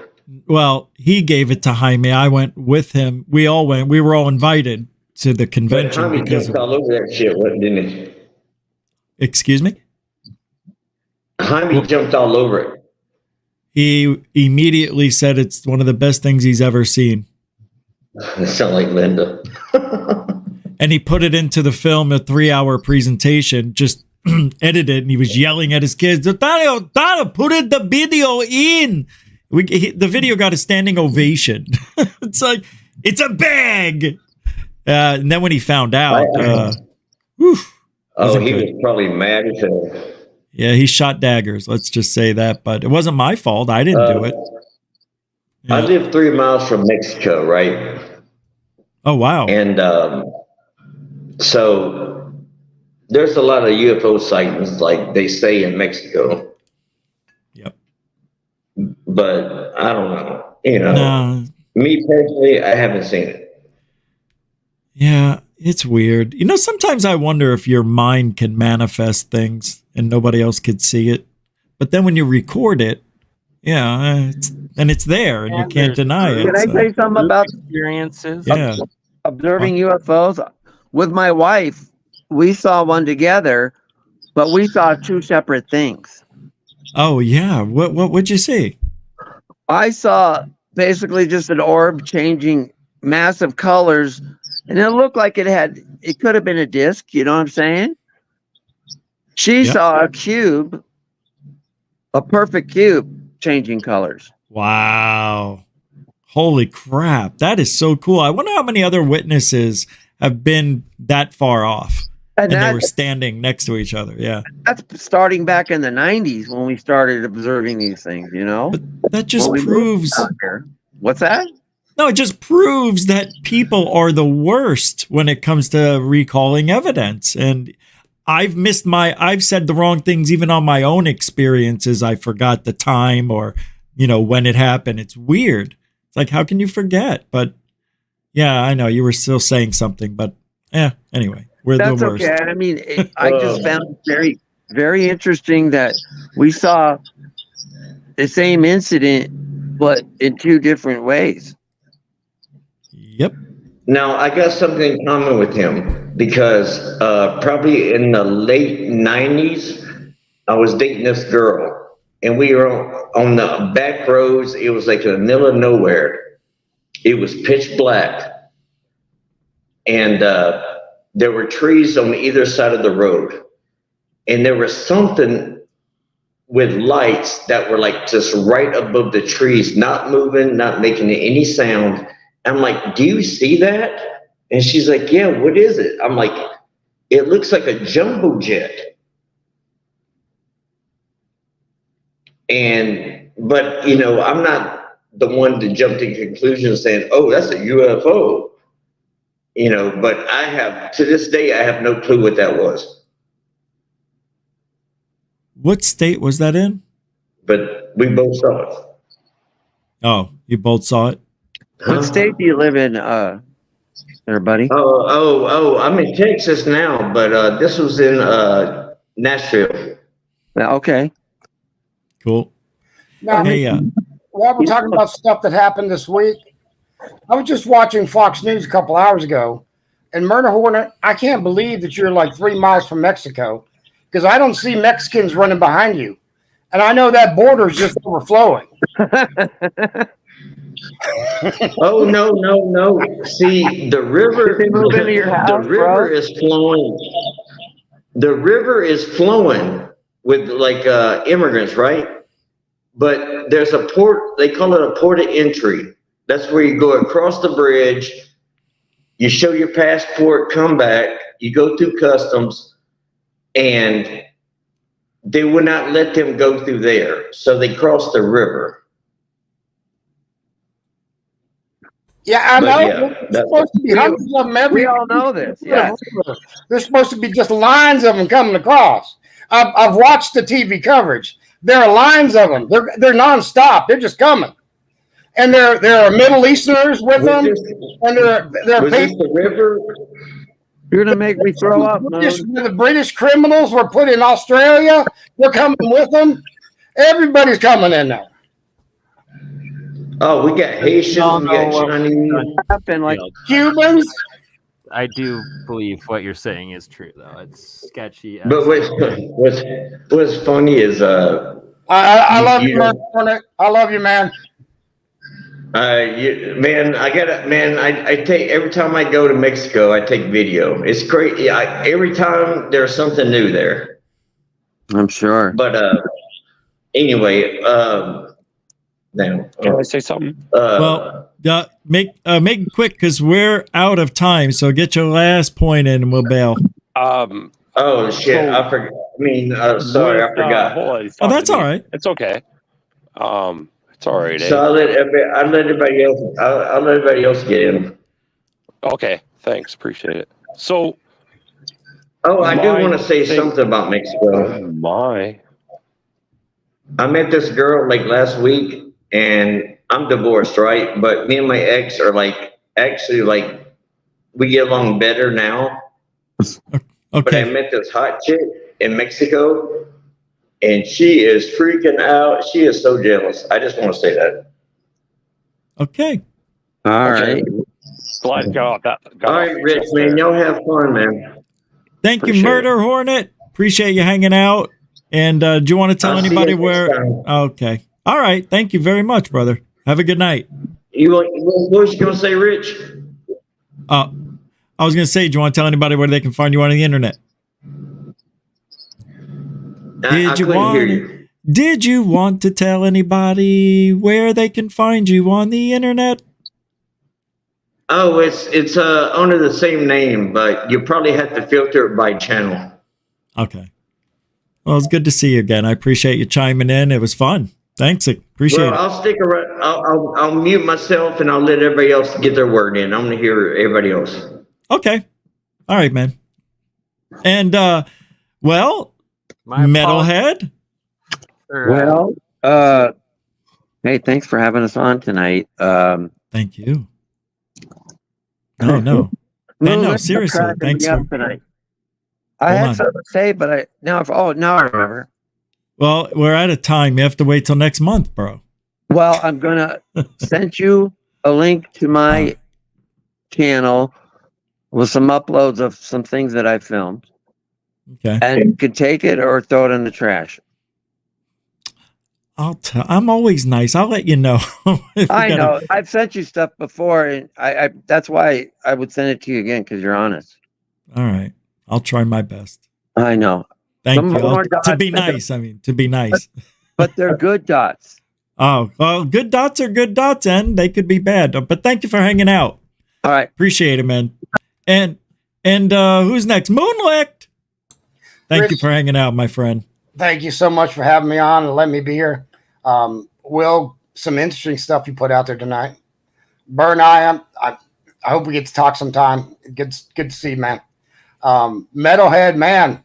Well, he gave it to Jaime. I went with him. We all went. We were all invited to the convention. But Jaime jumped all over that shit, didn't he? Excuse me? Jaime jumped all over it. He immediately said it's one of the best things he's ever seen. That sounds like Linda. And he put it into the film, a 3-hour presentation, just edited, and he was yelling at his kids, Daniel, put it the video in. The video got a standing ovation. It's like, it's a bag. And then when he found out, he was probably mad as hell. Yeah, he shot daggers. Let's just say that. But it wasn't my fault. I didn't do it. Yeah. I live 3 miles from Mexico, right? Oh, wow. And so there's a lot of UFO sightings, like they say in Mexico. Yep. But I don't know. No. Me personally, I haven't seen it. Yeah, it's weird. Sometimes I wonder if your mind can manifest things and nobody else could see it. But then when you record it, it's there and you can't deny it. Can I say something about experiences? Yeah. Observing UFOs? With my wife, we saw one together, but we saw two separate things. Oh, yeah. What would you see? I saw basically just an orb changing massive colors, and it looked like it could have been a disc, you know what I'm saying? She saw a cube, a perfect cube, changing colors. Wow. Holy crap. That is so cool. I wonder how many other witnesses have been that far off and they were standing next to each other. Yeah. That's starting back in the 90s when we started observing these things, But that just proves. What's that? No, it just proves that people are the worst when it comes to recalling evidence. And I've said the wrong things even on my own experiences. I forgot the time or, when it happened. It's weird. It's like, how can you forget? But yeah, I know you were still saying something, but anyway, we're the worst. Okay. I mean, I just found it very, very interesting that we saw the same incident, but in two different ways. Yep. Now, I got something in common with him because probably in the late 90s, I was dating this girl, and we were on the back roads. It was like in the middle of nowhere. It was pitch black, and there were trees on either side of the road, and there was something with lights that were like just right above the trees, not moving, not making any sound. I'm like, do you see that? And she's like, yeah, what is it? I'm like, it looks like a jumbo jet. But I'm not the one to jump to conclusions saying, oh, that's a UFO. But to this day, I have no clue what that was. What state was that in? But we both saw it. Oh, you both saw it? What state do you live in, there, buddy? Oh, I'm in Texas now, but this was in Nashville. Okay. Cool. Now, while we're talking about stuff that happened this week, I was just watching Fox News a couple hours ago, and Murder Hornet, I can't believe that you're like 3 miles from Mexico, because I don't see Mexicans running behind you. And I know that border is just overflowing. Oh, no. See, the river is flowing. The river is flowing with like immigrants, right? But there's a port, they call it a port of entry. That's where you go across the bridge, you show your passport, come back, you go through customs, and they would not let them go through there. So they crossed the river. Yeah, I know. There's supposed to be hundreds of them we all know this. Yeah. There's supposed to be just lines of them coming across. I've watched the TV coverage. There are lines of them. They're nonstop. They're just coming. And there are Middle Easterners with them. And there are people. The river? You're gonna make me throw up. The British criminals were put in Australia. They're coming with them. Everybody's coming in there. Oh, we got Haitians, we got Chinese, Cubans. I do believe what you're saying is true, though. It's sketchy. But what's funny is I love you, man. I love you, man. I take every time I go to Mexico, I take video. It's great. Every time there's something new there. I'm sure. But anyway, now can I say something? Make it quick because we're out of time. So get your last point in and we'll bail. Oh shit! So- I forgot. I mean, sorry, I forgot. Hold on, he's Oh, talking that's to me. all right. It's okay. It's all right. So Eh? I let everybody else. I'll let everybody else get in. Okay, thanks. Appreciate it. So, Oh, I do My want to say thing- something about Mexico. my. I met this girl like last week, and I'm divorced, right? But me and my ex are like actually like we get along better now. But I Okay. met this hot chick in Mexico, and she is freaking out. She is so jealous. I just want to say that. Okay. All Okay. right. Glad you got that. All right, Rich, man, y'all have fun, man. Thank you, Appreciate Murder Hornet. Appreciate you hanging out. And do you want to tell I'll see you anybody next where? time. Okay. All right. Thank you very much, brother. Have a good night. What was you gonna say, Rich? I was going to say, do you want to tell anybody where they can find you on the internet? I couldn't hear you. Did you want to tell anybody where they can find you on the internet? Oh, it's under the same name, but you probably have to filter it by channel. Okay. Well, it's good to see you again. I appreciate you chiming in. It was fun. Thanks. Appreciate Well, it. I'll stick around. I'll mute myself and I'll let everybody else get their word in. I'm gonna hear everybody else. Okay. All right, man. And well, My Metalhead. Well, hey, thanks for having us on tonight. Thank you. No. Man, no, let's seriously. cracking Thanks me up for tonight. I Hold had on. something to say, but now I remember. Well, we're out of time. You have to wait till next month, bro. Well, I'm gonna send you a link to my channel with some uploads of some things that I filmed, Okay. and you can take it or throw it in the trash. I'm always nice. I'll let you know. I know I've sent you stuff before, and I that's why I would send it to you again because you're honest. All right. I'll try my best. I know. Thank Some you. more To be dots, nice. I mean, to be nice. but they're good dots. Oh, well, good dots are good dots, and they could be bad. But thank you for hanging out. All right. Appreciate it, man. And who's next? Moonlight. Thank Rich. you for hanging out, my friend. Thank you so much for having me on and letting me be here. Will, some interesting stuff you put out there tonight. Burn I hope we get to talk sometime. Good to see you, man. Metalhead, man.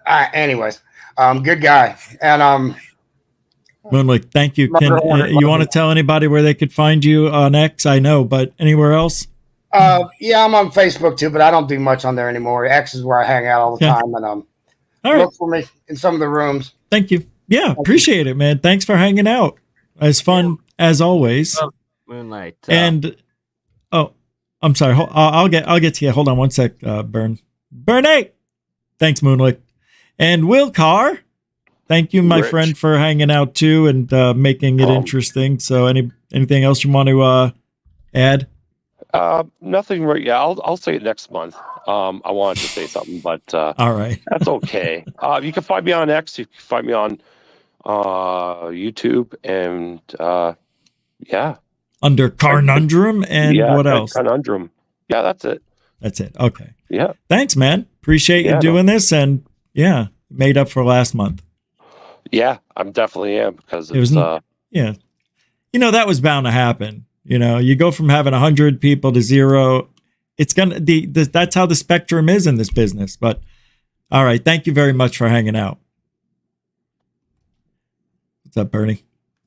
Anyways, good guy. And Moonlight, thank you. Can you want to tell anybody where they could find you on X? I know, but anywhere else? yeah, I'm on Facebook too, but I don't do much on there anymore. X is where I hang out all the time, and All right. look for me in some of the rooms. Thank you. Yeah, appreciate it, man. Thanks for hanging out. It's fun as always. Moonlight. And I'm sorry. I'll get to you. Hold on one sec. Burn. Thanks, Moonlight. And Will Carr. Thank you, my Rich. friend, for hanging out too and making it interesting. So, anything else you want to add? Nothing right. Yeah, I'll say it next month. I wanted to say something, but All right. that's okay. You can find me on X. You can find me on YouTube, and yeah. Under Carnundrum and what else? Conundrum. Yeah, that's it. That's it. Okay. Yeah. Thanks, man. Appreciate you Yeah, doing this, and yeah, made up for last month. Yeah, I'm definitely am because It was it's Yeah. That was bound to happen. You go from having 100 people to 0. It's gonna that's how the spectrum is in this business. But all right, thank you very much for hanging out. What's up, Bernie?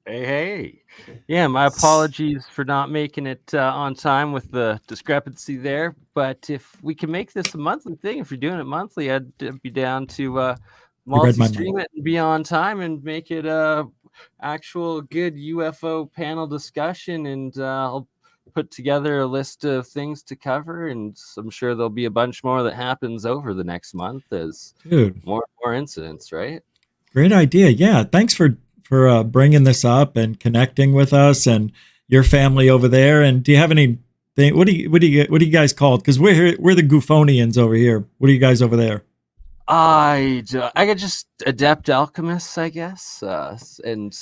Hey. Yeah, my apologies for not making it on time with the discrepancy there. But if we can make this a monthly thing, if you're doing it monthly, I'd be down to read my multi-stream it and be on time and make it a actual good UFO panel discussion. And I'll put together a list of things to cover. And I'm sure there'll be a bunch more that happens over the next month as Dude, more incidents, right? great idea. Yeah, thanks for bringing this up and connecting with us and your family over there. And do you have anything? What do you guys call it? Because we're the Gufonians over here. What are you guys over there? I could just adept alchemists, I guess, and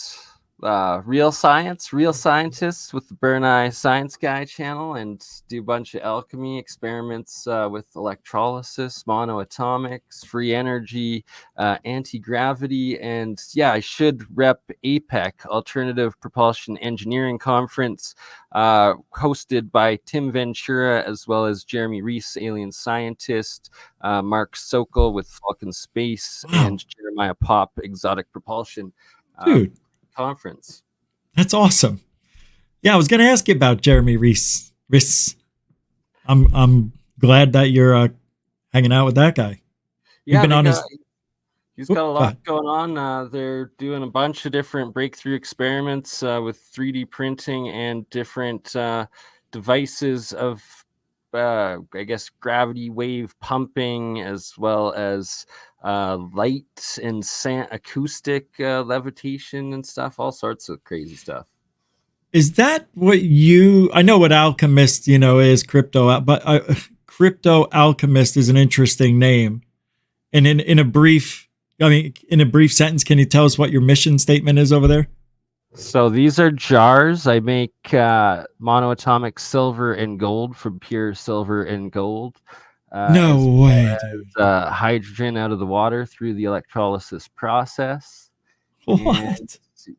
real science, real scientists with the Burn Eye Science Guy channel, and do a bunch of alchemy experiments with electrolysis, monoatomics, free energy, anti-gravity, and yeah, I should rep APEC, Alternative Propulsion Engineering Conference, hosted by Tim Ventura as well as Jeremy Reese, alien scientist, Mark Sokol with Falcon Space, and Jeremiah Pop, Exotic Propulsion. Dude. Conference. That's awesome. Yeah, I was going to ask you about Jeremy Reese. I'm glad that you're hanging out with that guy. Yeah, been on he's got a lot going on. They're doing a bunch of different breakthrough experiments with 3D printing and different devices of, I guess, gravity wave pumping, as well as light and acoustic levitation and stuff, all sorts of crazy stuff. Is that what I know what alchemist, is crypto, but crypto alchemist is an interesting name. And in a brief sentence, can you tell us what your mission statement is over there? So these are jars. I make monoatomic silver and gold from pure silver and gold. No way, dude. Hydrogen out of the water through the electrolysis process. What? And,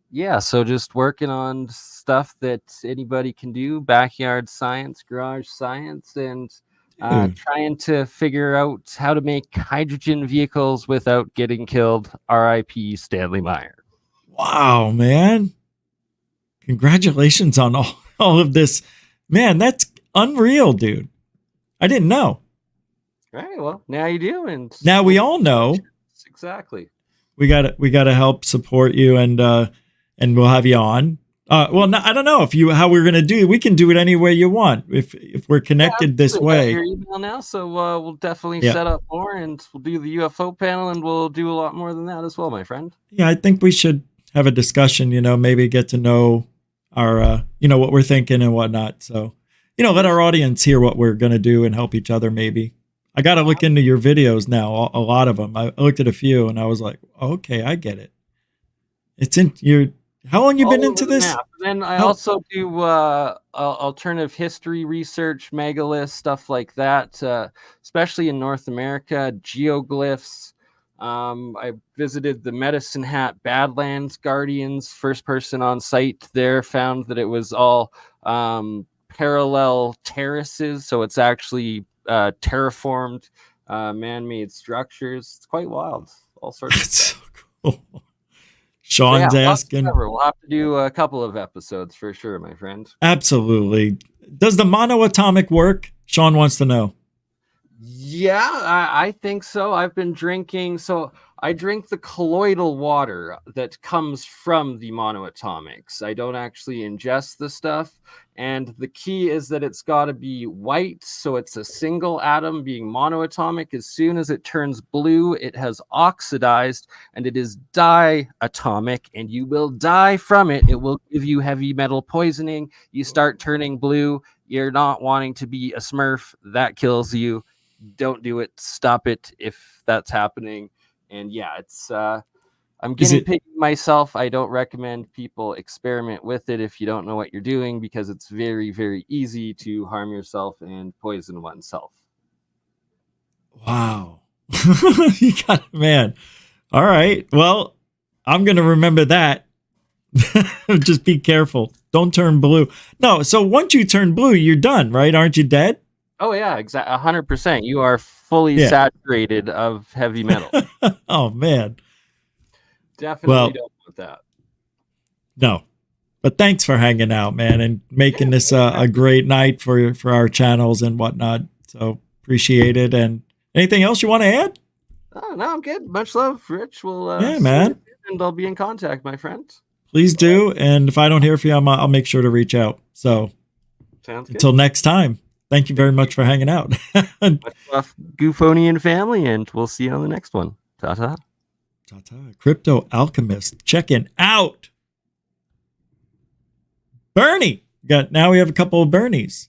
yeah, so just working on stuff that anybody can do, backyard science, garage science, and trying to figure out how to make hydrogen vehicles without getting killed. R.I.P. Stanley Meyer. Wow, man. Congratulations on all of this. Man, that's unreal, dude. I didn't know. Right, well, now you do, and now we all know. Exactly. We gotta help support you, and we'll have you on. Well, no, I don't know how we're gonna do it. We can do it any way you want if we're connected this way. Your email now, so we'll definitely set up more, and we'll do the UFO panel, and we'll do a lot more than that as well, my friend. Yeah, I think we should have a discussion. Maybe get to know our what we're thinking and whatnot. So let our audience hear what we're gonna do and help each other. Maybe. I got to look into your videos now, a lot of them. I looked at a few and I was like, okay, I get it. How long you been into this? And then I also do alternative history research, megaliths, stuff like that, especially in North America, geoglyphs. I visited the Medicine Hat Badlands Guardians, first person on site there, found that it was all parallel terraces. So it's actually terraformed man-made structures. It's quite wild. All sorts of stuff. So cool. Sean's asking. We'll have to do a couple of episodes for sure, my friend. Absolutely. Does the monoatomic work? Sean wants to know. Yeah, I think so. I've been drinking. So I drink the colloidal water that comes from the monoatomics. I don't actually ingest the stuff. And the key is that it's got to be white. So it's a single atom being monoatomic. As soon as it turns blue, it has oxidized and it is diatomic, and you will die from it. It will give you heavy metal poisoning. You start turning blue. You're not wanting to be a Smurf. That kills you. Don't do it. Stop it if that's happening. And yeah, it's I'm guinea pigging myself. I don't recommend people experiment with it if you don't know what you're doing, because it's very, very easy to harm yourself and poison oneself. Wow. You got it, man. All right. Well, I'm going to remember that. Just be careful. Don't turn blue. No. So once you turn blue, you're done, right? Aren't you dead? Oh yeah, exactly. 100%. You are fully saturated of heavy metal. Oh man. Definitely don't want that. No. But thanks for hanging out, man, and making this a great night for our channels and whatnot. So appreciate it. And anything else you want to add? Oh, no, I'm good. Much love, Rich. We'll man. And I'll be in contact, my friend. Please do. And if I don't hear from you, I'll make sure to reach out. So sounds good. Until next time. Thank you very much for hanging out. Much love, Gufonian family, and we'll see you on the next one. Ta-ta. Ta-ta. Crypto Alchemist. Checking out. Bernie. Now we have a couple of Bernies.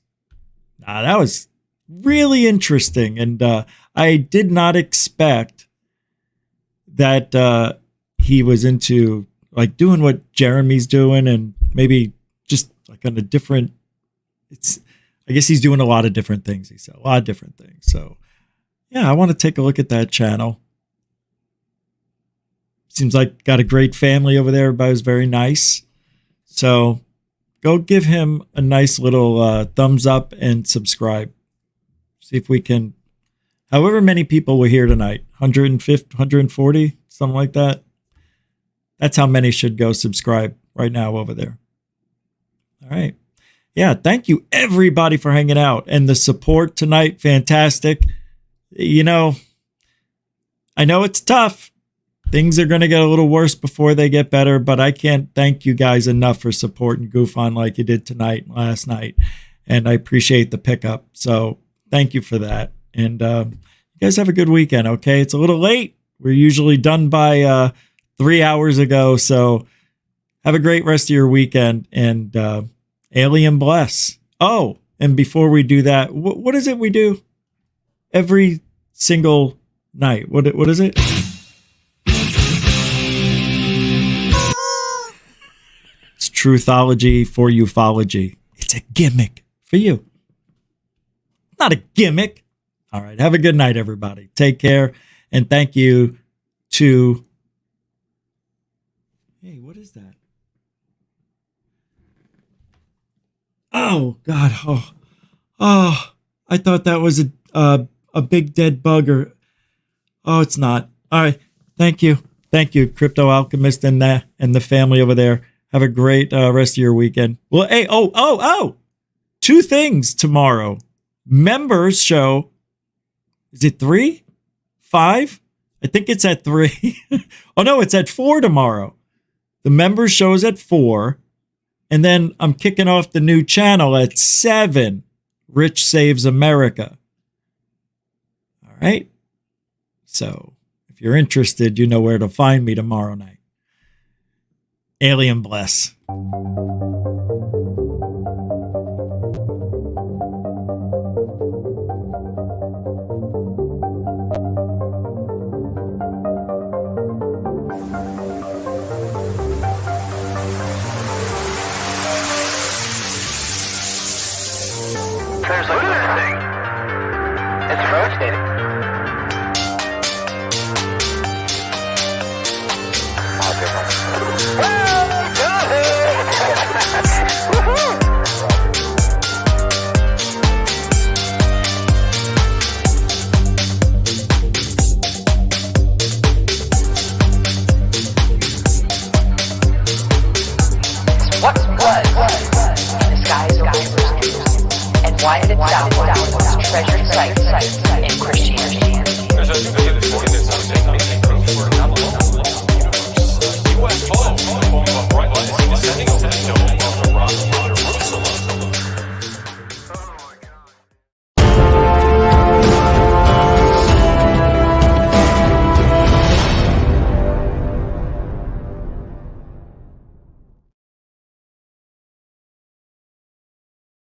That was really interesting. And I did not expect that he was into like doing what Jeremy's doing, and maybe just like on a different, I guess he's doing a lot of different things. He said a lot of different things. So yeah, I want to take a look at that channel. Seems like got a great family over there. Everybody was very nice. So go give him a nice little thumbs up and subscribe. See if we can, however many people were here tonight, 150, 140, something like that. That's how many should go subscribe right now over there. All right. Yeah, thank you everybody for hanging out and the support tonight. Fantastic. You know, I know it's tough. Things are going to get a little worse before they get better, but I can't thank you guys enough for supporting Gufon like you did tonight and last night. And I appreciate the pickup. So thank you for that. And you guys have a good weekend, okay? It's a little late. We're usually done by 3 hours ago. So have a great rest of your weekend, and alien bless. Oh, and before we do that, what is it we do every single night? What is it? It's truthology for ufology. It's a gimmick for you. Not a gimmick. All right. Have a good night, everybody. Take care. And thank you to... Hey, what is that? Oh, God. Oh, I thought that was a big dead bug, or... Oh, it's not. All right. Thank you. Thank you, Crypto Alchemist and the family over there. Have a great rest of your weekend. Well, hey, two things tomorrow. Members show. Is it 3? 5? I think it's at 3. Oh, no, it's at 4 tomorrow. The members show is at 4. And then I'm kicking off the new channel at 7. Rich Saves America. All right. So if you're interested, you know where to find me tomorrow night. Alien bless. Look at that thing. It's rotating. What was in the skies over Jerusalem, and why did it sound like it was treasured sites in Christianity? UFO, descending over the dome of the rock.